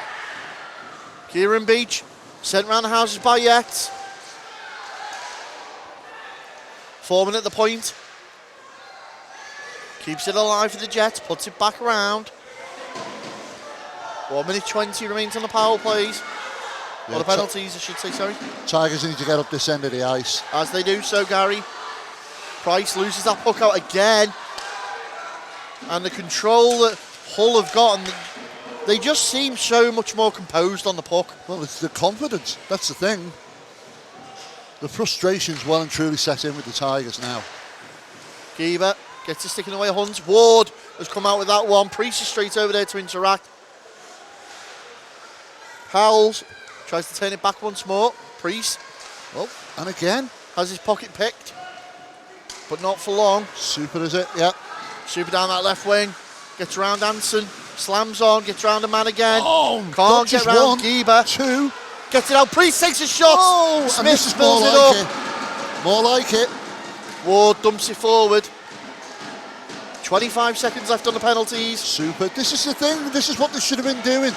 Kieran Beach, sent round the houses by Yates. Foreman at the point. Keeps it alive for the Jets, puts it back around. 1 minute 20 remains on the power plays. Or the penalties, I should say, sorry. Tigers need to get up this end of the ice. As they do so, Gary. Price loses that puck out again. And the control that Hull have got, and they just seem so much more composed on the puck. Well, it's the confidence. That's the thing. The frustration's well and truly set in with the Tigers now. Geber gets it sticking away Huns. Ward has come out with that one. Priest is straight over there to interact. Howells tries to turn it back once more. Priest. Oh, and again. Has his pocket picked, but not for long. Super, is it? Yeah. Super down that left wing. Gets around Anson. Slams on. Gets around a man again. Oh, can't get around Geber. Two. Gets it out. Priest takes a shot. Oh, Smith and this is spills more it like up. it. More like it. Ward dumps it forward. 25 seconds left on the penalties. Super. This is the thing. This is what they should have been doing.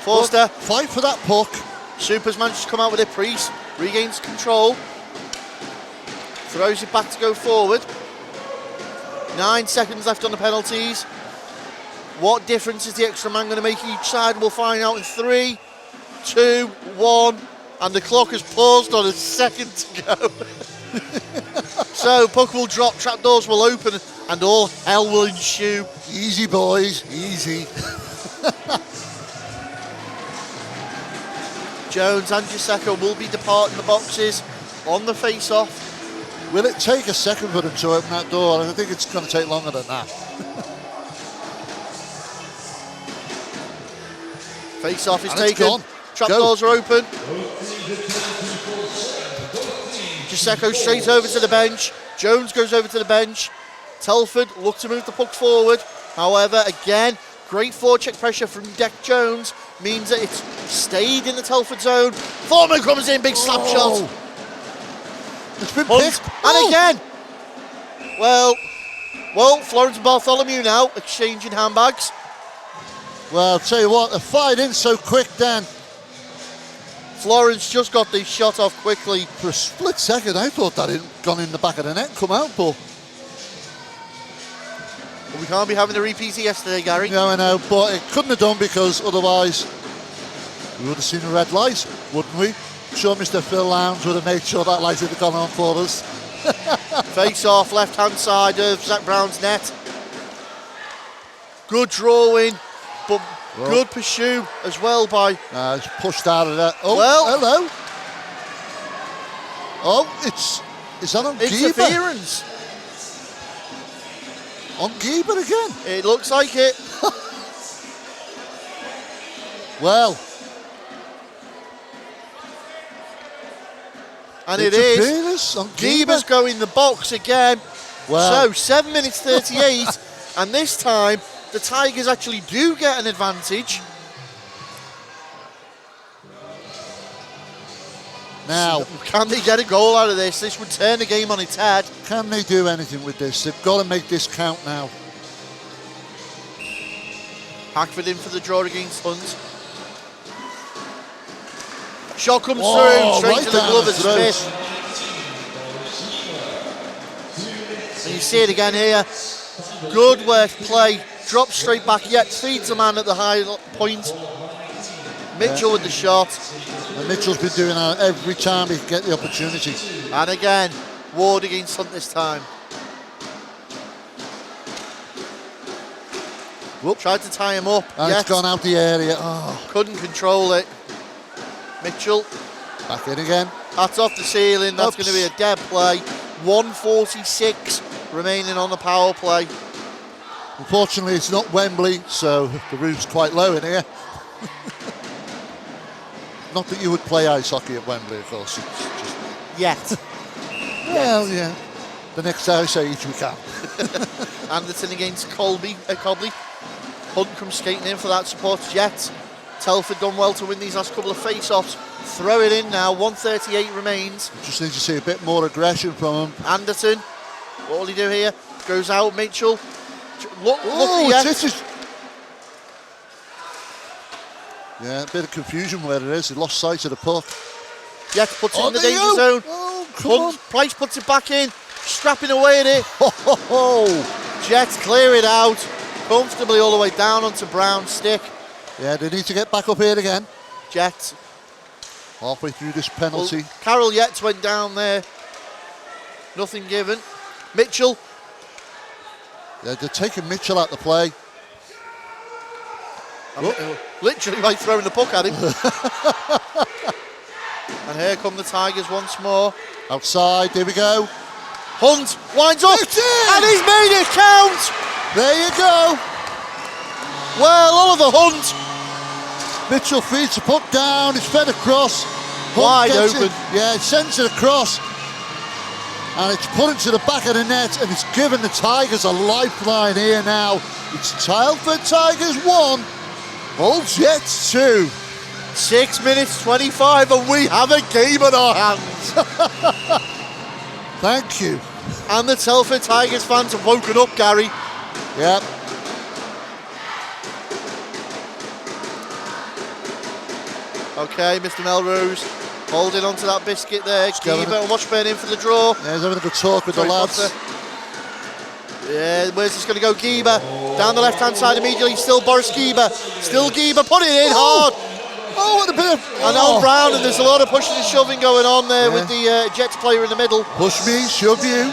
Forster. Fight for that puck. Super's managed to come out with it. Priest regains control. Throws it back to go forward. 9 seconds left on the penalties. What difference is the extra man going to make each side? We'll find out in 3, 2, 1. And the clock has paused on a second to go. So puck will drop, trapdoors will open, and all hell will ensue. Easy, boys. Easy. Jones and Giuseppe will be departing the boxes on the face-off. Will it take a second for them to open that door? I think it's going to take longer than that. Face-off is And it's taken. gone. Trapdoors are open. Giuseppe straight over to the bench. Jones goes over to the bench. Telford look to move the puck forward. However, again, great forecheck pressure from Deck Jones means that it's stayed in the Telford zone. Foreman comes in, big slap shot. It's been Hunt, picked. and again. Well, Florence and Bartholomew now exchanging handbags. Well, I'll tell you what, they fired in so quick, Dan. Florence just got this shot off quickly. For a split second, I thought that had gone in the back of the net and come out, but We can't be having the repeat of yesterday, Gary. yeah, I know, but it couldn't have done because otherwise we would have seen a red light, wouldn't we? I'm sure Mr. Phil Lowndes would have made sure that light had gone on for us. Face off, left-hand side of Zach Brown's net. Good drawing, but good pursue as well by... It's pushed out of there. Oh, Well- hello. Oh, is that on Geber? interference. On Geber again? It looks like it. Well, And it is. interference on Geber. Geber's going in the box again. Well, So 7 minutes 38, and this time the Tigers actually do get an advantage. now, Can they get a goal out of this? This would turn the game on its head. can they do anything with this? They've got to make this count now. Hackford in for the draw against Hunt. Shot comes Oh, through, straight right to the down glove the of throat. Smith. And you see it again here. Good work play. Drops straight back, yet feeds the man at the high point. Mitchell with the shot. And Mitchell's been doing that every time he can get the opportunity. And again, Ward against Hunt this time. Whoop. Tried to tie him up, And yet it's gone out the area. Oh, couldn't control it. Mitchell, back in again. hats off the ceiling. That's Oops. going to be a dead play. 1:46 remaining on the power play. Unfortunately, it's not Wembley, so the roof's quite low in here. Not that you would play ice hockey at Wembley, of course. It's just, Yet. well, yeah. The next ice age we can. Anderton against Cobley. Hunt comes skating in for that support yet. Telford done well to win these last couple of face-offs. Throw it in now, 1:38 remains. Just need to see a bit more aggression from him. Anderton, what will he do here? Goes out, Mitchell. Look Oh, yet. it's just... Yeah, a bit of confusion where it is. He lost sight of the puck. Yet puts it in the there danger you go. zone. Oh, come on. Hunt, Price puts it back in, strapping away at it. Ho, ho, ho. Jets clear it out, comfortably all the way down onto Brown's stick. Yeah, they need to get back up here again. Jets. Halfway through this penalty. Well, Carroll Yates went down there. Nothing given. Mitchell. Yeah, they're taking Mitchell out the play. Literally like throwing the puck at him. And here come the Tigers once more. Outside, there we go. Hunt winds up. It's in! And he's made it count. There you go. Well, Oliver Hunt. Mitchell feeds the puck down, it's fed across. Hunt Wide gets open. it. Yeah, it sends it across. And it's put into the back of the net, and it's given the Tigers a lifeline here now. It's Telford Tigers 1, Hull Jets 2. 6 minutes 25 and we have a game on our hands. Thank you. And the Telford Tigers fans have woken up, Gary. Yep. Okay, Mr. Melrose holding on to that biscuit there. Geber and Washburn in for the draw. Yeah, he's having a good talk with the lads. Yeah, where's this going to go? Geber down the left-hand side immediately. Still Boris Geber. Still Geber. Put it in hard. Oh, what a bit of... And now Brown, and there's a lot of pushing and shoving going on there with the Jets player in the middle. Push me, shove you.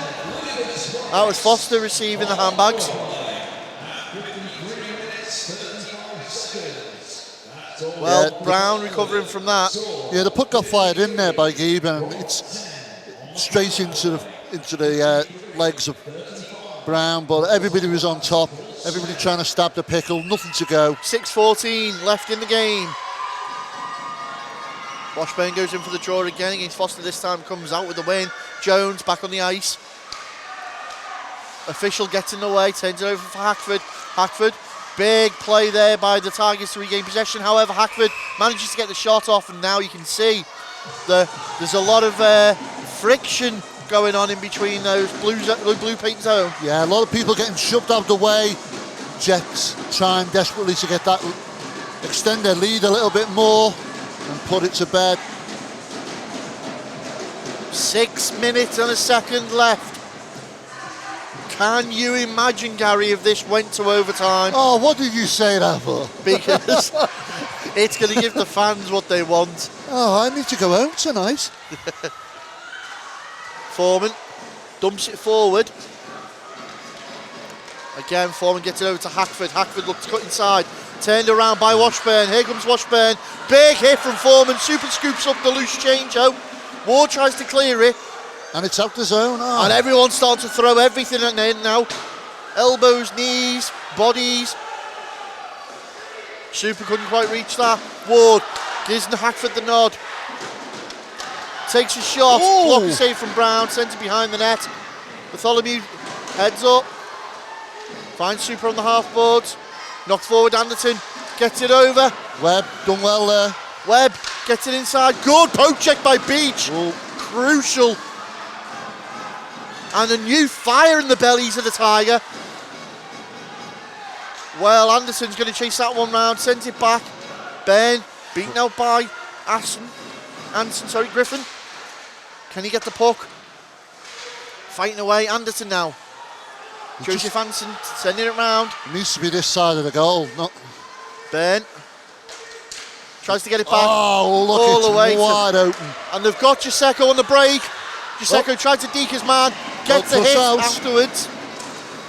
That was Foster receiving the handbags. Well, Yeah, Brown recovering from that. Yeah, the puck got fired in there by Geber, and it's straight into the legs of Brown, but everybody was on top. Everybody trying to stab the pickle, nothing to go. 6:14 left in the game. Washburn goes in for the draw again against Foster. This time comes out with the win. Jones back on the ice. Official gets in the way, turns it over for Hackford. Hackford, big play there by the Tigers to regain possession. However, Hackford manages to get the shot off, and now you can see there's a lot of friction going on in between those blue paint zone. Yeah, a lot of people getting shoved out of the way. Jets trying desperately to get that, extend their lead a little bit more and put it to bed. 6 minutes and a second left. Can you imagine, Gary, if this went to overtime? Oh, what did you say that for? Because it's going to give the fans what they want. Oh, I need to go home tonight. Foreman dumps it forward. Again, Foreman gets it over to Hackford. Hackford looks cut inside. Turned around by Washburn. Here comes Washburn. Big hit from Foreman. Super scoops up the loose change. Ward tries to clear it. And it's out the zone. Oh. And everyone's starting to throw everything at the end now. Elbows, knees, bodies. Super couldn't quite reach that. Ward gives Hackford the nod. Takes a shot. Ooh. Block save from Brown. Sends it behind the net. Bartholomew heads up. Finds Super on the half boards. Knocked forward Anderton. Gets it over. Webb done well there. Webb gets it inside. Good poke check by Beach. Ooh. Crucial. And a new fire in the bellies of the Tiger. Well, Anderson's going to chase that one round, sends it back. Ben, beaten out by Griffin. Can he get the puck? Fighting away, Anderson now. Joseph Anderson sending it round. It needs to be this side of the goal, not... Ben tries to get it back. Oh, look, all it's the way wide open. And they've got Gisecco on the break. Gisecco tried to deke his man, gets a hit out. afterwards.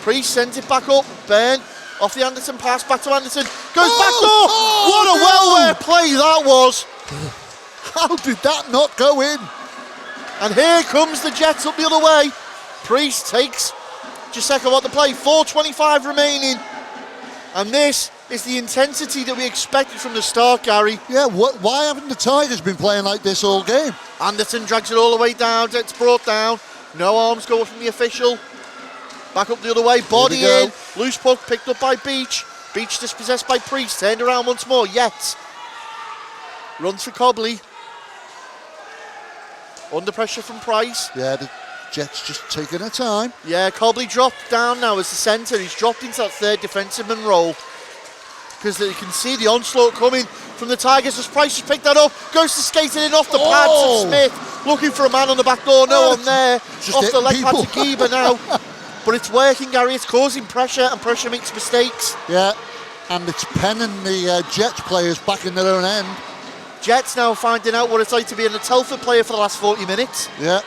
Priest sends it back up. Ben off the Anderson pass, back to Anderson. Goes back door. What a well-worked play that was. How did that not go in? And here comes the Jets up the other way. Priest takes Gisecco on the play. 4:25 remaining. And this is the intensity that we expected from the start, Gary. Yeah, why haven't the Tigers been playing like this all game? Anderson drags it all the way down. It's brought down. No arms go from the official. Back up the other way. Body in. Loose puck picked up by Beach. Beach dispossessed by Priest. Turned around once more. Yet. Runs for Cobley. Under pressure from Price. Yeah, the Jets just taking their time. Yeah, Cobley dropped down now as the centre. He's dropped into that third defensive-man role. Because you can see the onslaught coming from the Tigers as Price has picked that up. Goes to skating in off the pads of Smith. Looking for a man on the back door. No one there. Off the leg pads of Geber now. But it's working, Gary. It's causing pressure, and pressure makes mistakes. Yeah, and it's penning the Jets players back in their own end. Jets now finding out what it's like to be a Telford player for the last 40 minutes. Yeah.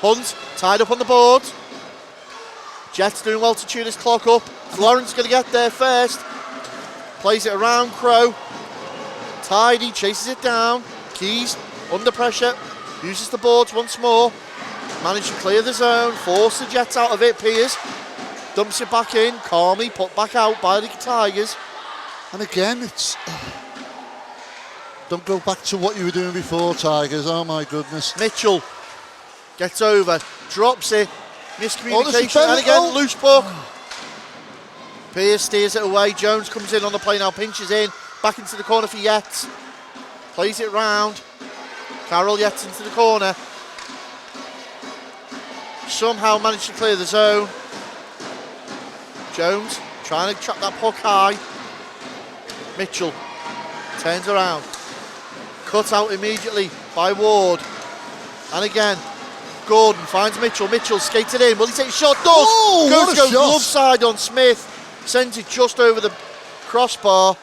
Hunt tied up on the board. Jets doing well to tune his clock up. Lawrence going to get there first. Plays it around Crow. Tidy chases it down. Keys under pressure. Uses the boards once more. Managed to clear the zone. Force the Jets out of it. Piers dumps it back in. Calmly put back out by the Tigers. And again, it's... don't go back to what you were doing before, Tigers. Oh, my goodness. Mitchell gets over. Drops it. Miscommunication. And again, loose puck. Piers steers it away. Jones comes in on the play now. Pinches in. Back into the corner for Yates. Plays it round. Carroll Yates into the corner. Somehow managed to clear the zone. Jones trying to trap that puck high. Mitchell turns around. Cut out immediately by Ward. And again, Gordon finds Mitchell. Mitchell skates it in. Will he take a shot? Does. Goes glove side on Smith. Sends it just over the crossbar.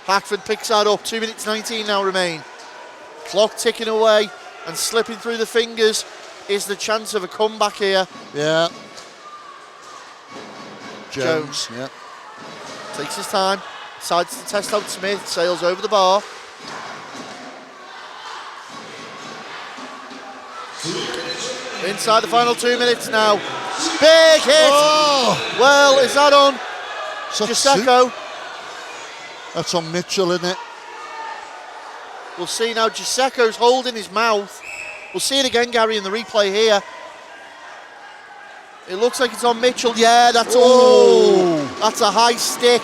Hackford picks that up. 2 minutes 19 now remain. Clock ticking away and slipping through the fingers is the chance of a comeback here. Yeah. Jones. Yeah. Takes his time. Decides to test out Smith. Sails over the bar. Inside the final 2 minutes now. Big hit! Oh. Well, is that on Gisecco? That's on Mitchell, isn't it? We'll see now. Gisecco's holding his mouth. We'll see it again, Gary, in the replay here. It looks like it's on Mitchell. Yeah, that's that's a high stick.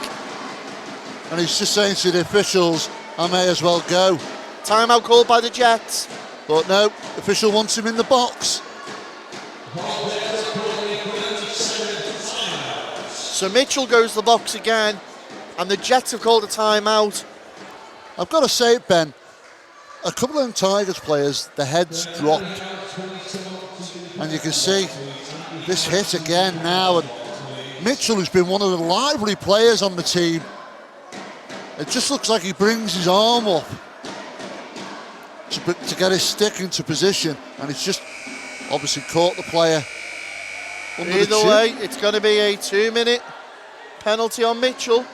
And he's just saying to the officials, I may as well go. Timeout called by the Jets. But no, official wants him in the box. So Mitchell goes to the box again, and the Jets have called a timeout. I've got to say it, Ben. A couple of them Tigers players, the heads dropped. And you can see this hit again now. And Mitchell, who's been one of the lively players on the team, it just looks like he brings his arm up to get his stick into position. And it's just obviously caught the player under the chin. Either way, it's going to be a 2-minute penalty on Mitchell.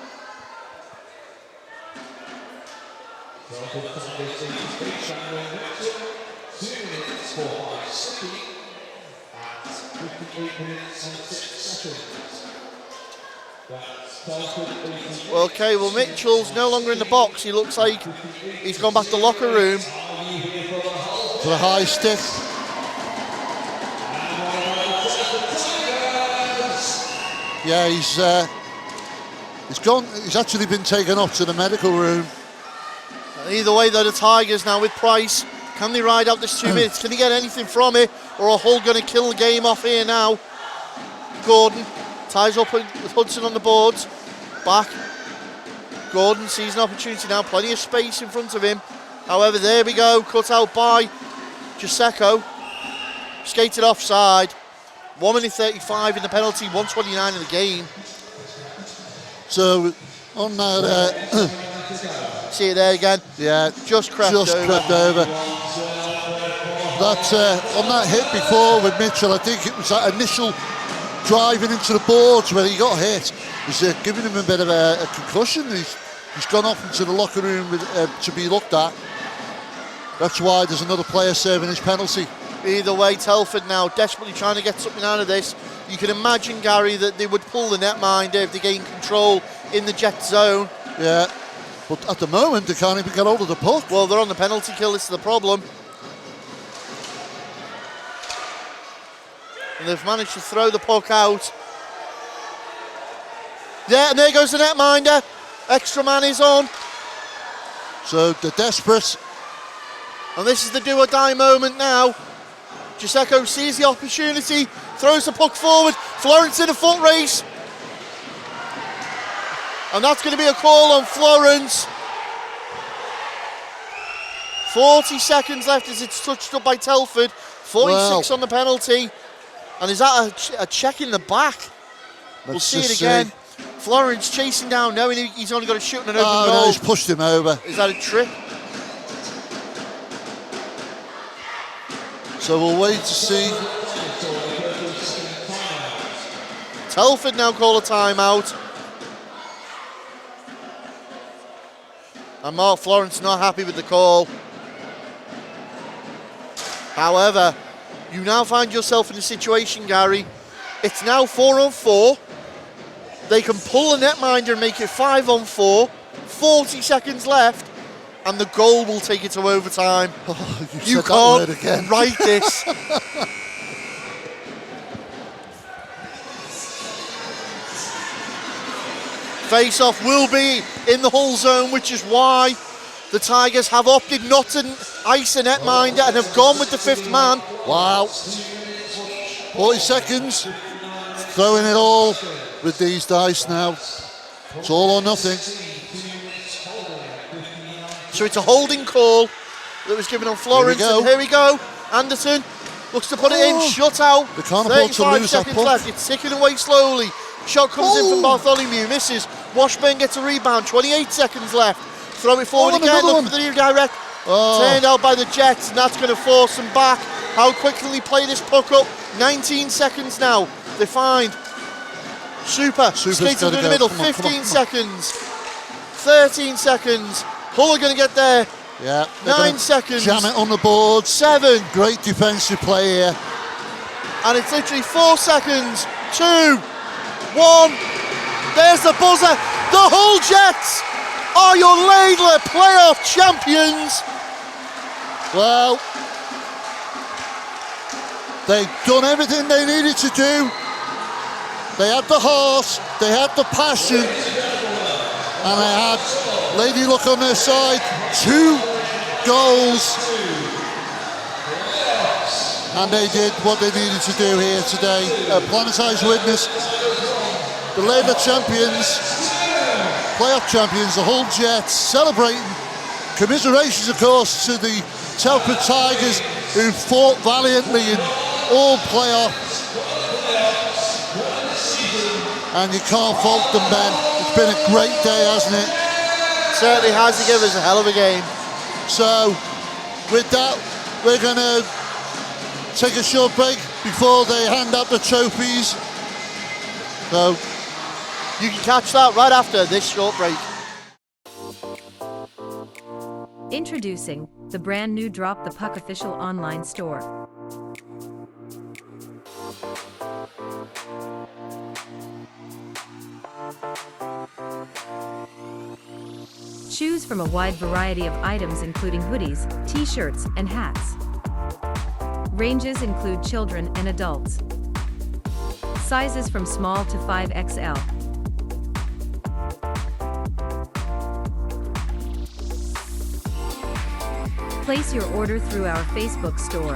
Okay, well Mitchell's no longer in the box. He looks like he's gone back to the locker room. For the high stick. Yeah, he's gone. He's actually been taken off to the medical room. Either way, though, the Tigers now with Price. Can they ride out this 2 minutes? Can he get anything from it? Or are Hull going to kill the game off here now? Gordon Ties up with Hudson on the boards. Back. Gordon sees an opportunity now. Plenty of space in front of him. However, there we go. Cut out by Giuseppe. Skated offside. 1 minute 35 in the penalty. 1:29 in the game. So on that, See it there again. yeah, Just crept over. That on that hit before with Mitchell, I think it was that initial driving into the boards where he got hit. Was giving him a bit of a concussion. He's gone off into the locker room to be looked at. That's why there's another player serving his penalty. Either way, Telford now desperately trying to get something out of this. You can imagine, Gary, that they would pull the netminder if they gain control in the Jet zone. Yeah, but at the moment they can't even get hold of the puck. Well, they're on the penalty kill, this is the problem. And they've managed to throw the puck out. Yeah, and there goes the netminder. Extra man is on. So they're desperate. And this is the do or die moment now. Giuseppe sees the opportunity, throws the puck forward. Florence in a foot race. And that's going to be a call on Florence. 40 seconds left as it's touched up by Telford. 46 on the penalty. And is that a check in the back? We'll see it again. Florence chasing down, knowing he's only got a shoot and an open goal. No, he's pushed him over. Is that a trip? So we'll wait to see. Telford now call a timeout. And Mark Florence not happy with the call. However, you now find yourself in a situation, Gary. It's now 4-on-4. They can pull a netminder and make it 5-on-4. 40 seconds left. And the goal will take it to overtime. Oh, you can't write this. Face-off will be in the Hull zone, which is why the Tigers have opted not to ice a netminder and have gone with the 5th man. Wow. 40 seconds. Throwing it all with these dice now. It's all or nothing. So it's a holding call that was given on Florence. Here we go. Anderson looks to put it in. Shut out. They can't afford to lose that puck. Left. It's ticking away slowly. Shot comes in from Bartholomew. Misses. Washburn gets a rebound. 28 seconds left. Throw it forward again. Look for the redirect. Turned out by the Jets, and that's going to force them back. How quickly they play this puck up. 19 seconds now. They find Super. Skates through the middle. 15 seconds. 13 seconds. Hull are going to get there. Yeah. 9 seconds. Jam it on the board. 7. Great defensive play here. And it's literally 4 seconds. 2, 1. There's the buzzer. The Hull Jets are your Laidler playoff champions. Well, they've done everything they needed to do. They had the heart, they had the passion, and they had Lady Luck on their side. 2 goals. And they did what they needed to do here today. A planetised witness. The Labour champions, playoff champions, the Hull Jets, celebrating. Commiserations, of course, to the Telford Tigers, who fought valiantly in all playoffs. And you can't fault them, Ben. It's been a great day, hasn't it? Certainly has. He gave us a hell of a game. So, with that, we're going to take a short break before they hand out the trophies. So, you can catch that right after this short break. Introducing the brand new Drop the Puck official online store. Choose from a wide variety of items including hoodies, t-shirts, and hats. Ranges include children and adults. Sizes from small to 5XL. Place your order through our Facebook store.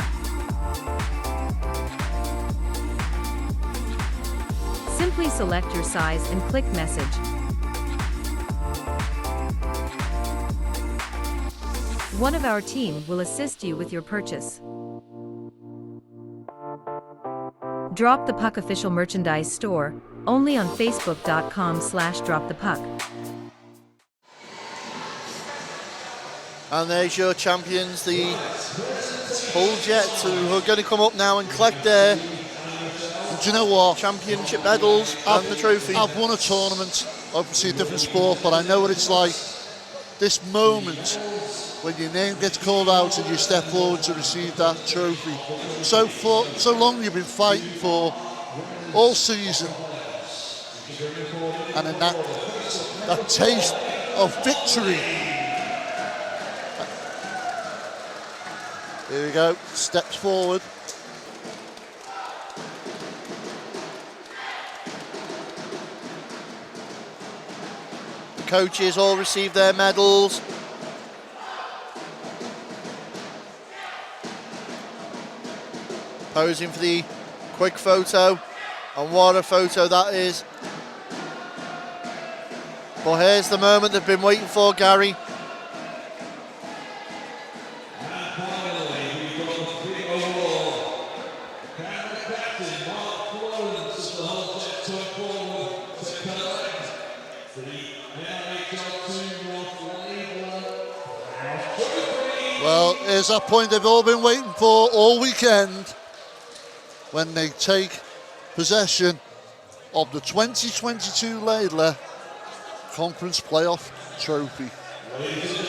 Simply Simply select your size and click message. One of our team will assist you with your purchase. Drop the Puck official merchandise store, only on facebook.com/dropthepuck. And there's your champions, the Hull Jets, who are going to come up now and collect their Do you know what? championship medals and the trophy. I've won a tournament, obviously a different sport, but I know what it's like. This moment when your name gets called out and you step forward to receive that trophy. So long you've been fighting for all season, and then that taste of victory. Here we go, steps forward. The coaches all received their medals. Posing for the quick photo, and what a photo that is. But here's the moment they've been waiting for, Gary. Well, here's that point they've all been waiting for all weekend, when they take possession of the 2022 Laidler Conference Playoff Trophy.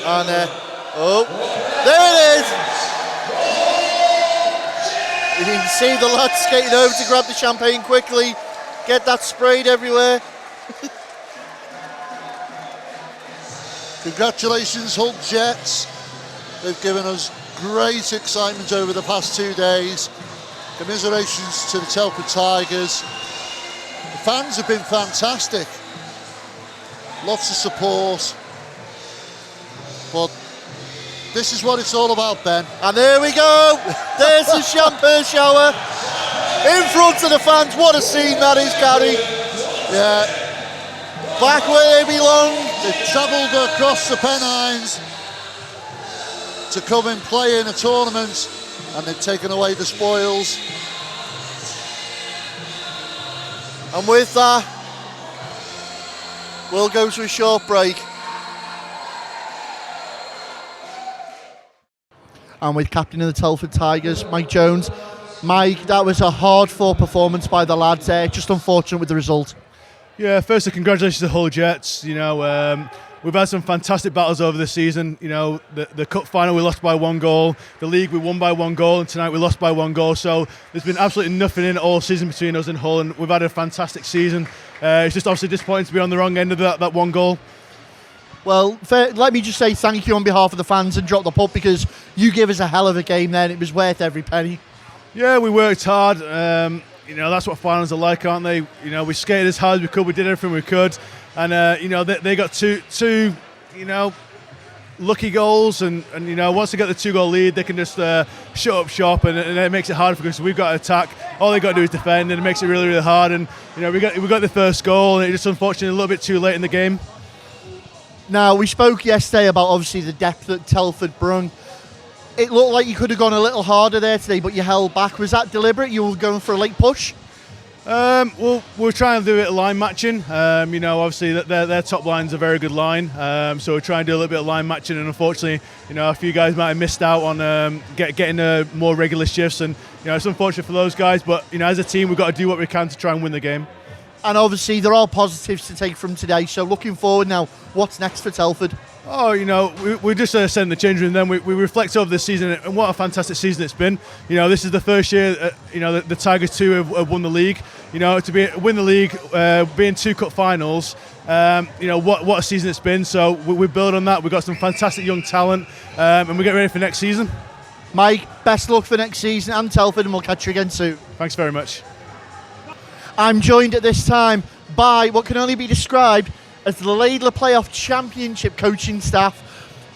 And oh, there it is! You can see the lads skating over to grab the champagne quickly, get that sprayed everywhere. Congratulations, Hull Jets. They've given us great excitement over the past 2 days. Commiserations to the Telford Tigers. The fans have been fantastic. Lots of support. But this is what it's all about, Ben. And there we go. There's the champagne shower in front of the fans. What a scene that is, Gary. Yeah. Back where they belong. They've travelled across the Pennines to come and play in a tournament, and they've taken away the spoils. And with that, we'll go to a short break. And with captain of the Telford Tigers, Mike Jones. Mike, that was a hard-fought performance by the lads there. Just unfortunate with the result. Yeah, firstly, congratulations to the Hull Jets. You know, we've had some fantastic battles over the season. You know, the cup final we lost by 1 goal. The league we won by 1 goal, and tonight we lost by 1 goal. So there's been absolutely nothing in it all season between us and Hull, and we've had a fantastic season. It's just obviously disappointing to be on the wrong end of that 1 goal. Well, let me just say thank you on behalf of the fans and Drop the Puck, because you gave us a hell of a game then. It was worth every penny. Yeah, we worked hard. You know, that's what finals are like, aren't they? You know, we skated as hard as we could. We did everything we could. And, you know, they got two, you know, lucky goals. And you know, once they get the 2-goal lead, they can just shut up shop. And it makes it hard for us, because we've got to attack. All they've got to do is defend. And it makes it really, really hard. And, you know, we got the first goal. And it's just unfortunately a little bit too late in the game. Now, we spoke yesterday about obviously the depth that Telford brung. It looked like you could have gone a little harder there today, but you held back. Was that deliberate? You were going for a late push? Well, we're trying to do it line matching. You know, obviously their top line's a very good line. So we're trying to do a little bit of line matching, and unfortunately, you know, a few guys might have missed out on getting more regular shifts, and you know, it's unfortunate for those guys. But you know, as a team, we've got to do what we can to try and win the game. And obviously, there are positives to take from today. So looking forward now, what's next for Telford? Oh, you know, we just send the change room, then we reflect over this season, and what a fantastic season it's been. You know, this is the first year, you know, the Tigers 2 have won the league. You know, to win the league, being 2 cup finals, you know, what a season it's been. So we build on that. We've got some fantastic young talent, and we get ready for next season. Mike, best luck for next season and Telford, and we'll catch you again soon. Thanks very much. I'm joined at this time by what can only be described as the Laidler Playoff Championship coaching staff.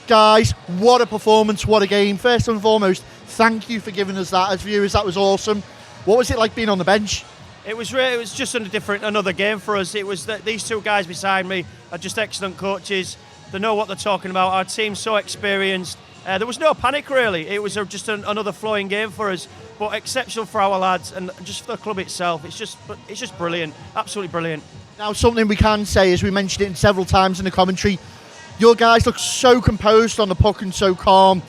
Guys, what a performance, what a game. First and foremost, thank you for giving us that as viewers. That was awesome. What was it like being on the bench? It was just another game for us. It was that these two guys beside me are just excellent coaches. They know what they're talking about. Our team's so experienced. There was no panic really. It was just another flowing game for us, but exceptional for our lads and just for the club itself. It's just brilliant, absolutely brilliant. Now, something we can say, as we mentioned it several times in the commentary, your guys look so composed on the puck and so calm.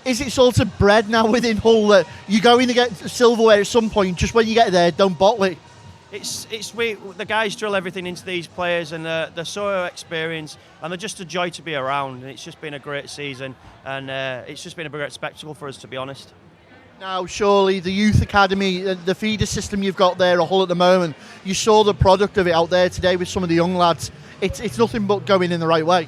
Is it sort of bred now within Hull that you go in to get silverware at some point, just when you get there, don't bottle it? The guys drill everything into these players, and they're so experienced, and they're just a joy to be around. And it's just been a great season, and it's just been a great spectacle for us, to be honest. Now, surely the youth academy, the feeder system you've got there at Hull at the moment, you saw the product of it out there today with some of the young lads. It's nothing but going in the right way.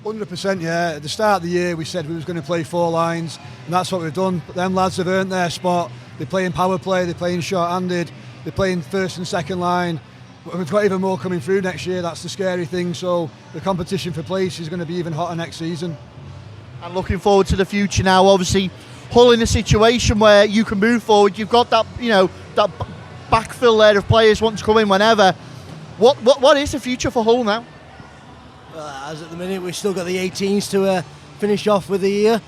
100%, yeah. At the start of the year, we said we was going to play 4 lines, and that's what we've done. But them lads have earned their spot. They're playing power play, they're playing short-handed, they're playing first and second line. But we've got even more coming through next year. That's the scary thing. So the competition for place is going to be even hotter next season. And looking forward to the future now. Obviously, Hull in a situation where you can move forward. You've got that, that backfill there of players wanting to come in whenever. What is the future for Hull now? As at the minute, we've still got the 18s to finish off with the year.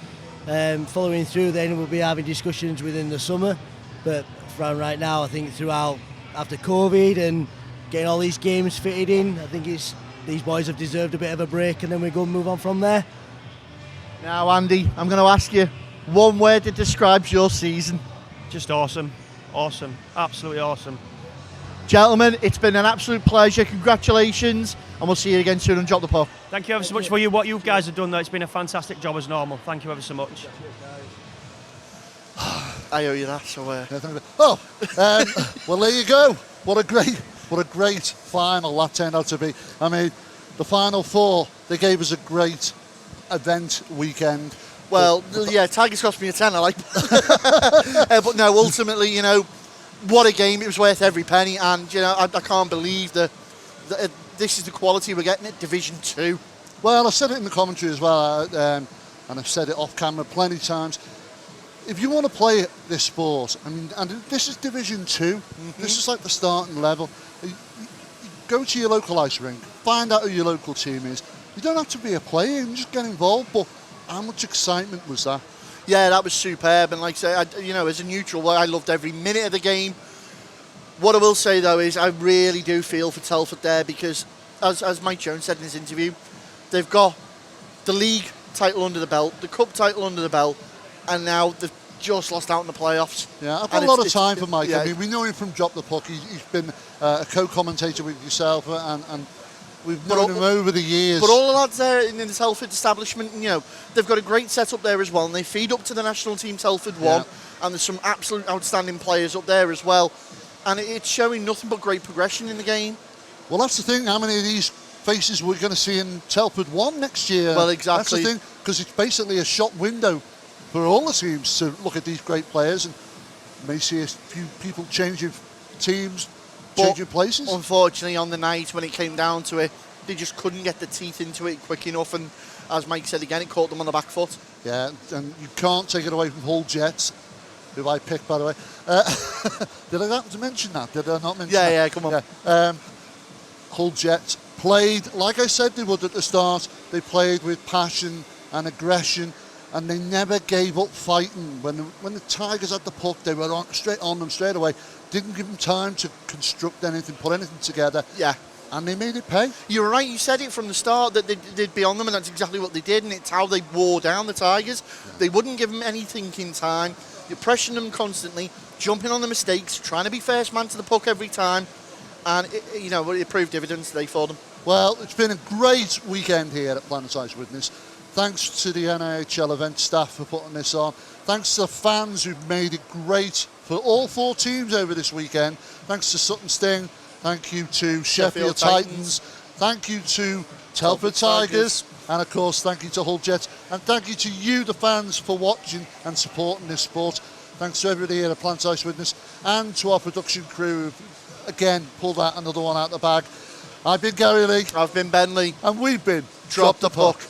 Following through, then we'll be having discussions within the summer. But from right now, I think throughout after COVID and getting all these games fitted in, I think these boys have deserved a bit of a break, and then we go and move on from there. Now, Andy, I'm going to ask you one word that describes your season. Just awesome, absolutely awesome. Gentlemen, it's been an absolute pleasure. Congratulations, and we'll see you again soon on Drop the Puck. Thank you ever so much for what you guys have done, though. It's been a fantastic job as normal. Thank you ever so much. I owe you that, so... Well, there you go. What a great final that turned out to be. I mean, the Final Four, they gave us a great event weekend. Well, yeah, Tigers cost me a tenner, but no, ultimately, what a game. It was worth every penny, and, I can't believe that this is the quality we're getting at Division 2. Well, I said it in the commentary as well, and I've said it off camera plenty of times. If you want to play this sport, and this is Division 2, this is like the starting level. You go to your local ice rink, find out who your local team is. You don't have to be a player, you can just get involved, but how much excitement was that? Yeah, that was superb, and like I say, as a neutral, I loved every minute of the game. What I will say, though, is I really do feel for Telford there, because, as Mike Jones said in his interview, they've got the league title under the belt, the cup title under the belt, and now they've just lost out in the playoffs. Yeah, I've got a lot of time for Mike. Yeah. I mean, we know him from Drop the Puck. He's been a co-commentator with yourself, and we've known him over the years. But all the lads there in the Telford establishment, they've got a great setup there as well, and they feed up to the national team Telford 1, and there's some absolute outstanding players up there as well, and it's showing nothing but great progression in the game. Well, that's the thing. How many of these faces we're going to see in Telford 1 next year? Well, exactly. That's the thing, because it's basically a shop window for all the teams to look at these great players, and may see a few people changing teams, changing places. Unfortunately, on the night when it came down to it, they just couldn't get the teeth into it quick enough, and as Mike said again, it caught them on the back foot. Yeah, and you can't take it away from Hull Jets, who I picked, by the way. Did I happen to mention that? Did I not mention that? Yeah, come on. Yeah. Hull Jets played, like I said they would at the start, they played with passion and aggression, and they never gave up fighting. When the Tigers had the puck, they were straight on them straight away. Didn't give them time to construct anything, put anything together. Yeah. And they made it pay. You're right, you said it from the start that they'd be on them, and that's exactly what they did, and it's how they wore down the Tigers. Yeah. They wouldn't give them any thinking time. You're pressuring them constantly, jumping on the mistakes, trying to be first man to the puck every time, and it proved dividends today for them. Well, it's been a great weekend here at Planet Ice Witness. Thanks to the NIHL event staff for putting this on. Thanks to the fans who've made it great for all 4 teams over this weekend. Thanks to Sutton Sting. Thank you to Sheffield Titans. Thank you to Telford Tigers. And of course, thank you to Hull Jets. And thank you to you, the fans, for watching and supporting this sport. Thanks to everybody here at Planet Ice Witness, and to our production crew who've, again, pulled another one out of the bag. I've been Gary Lee. I've been Ben Lee. And we've been Drop the Puck.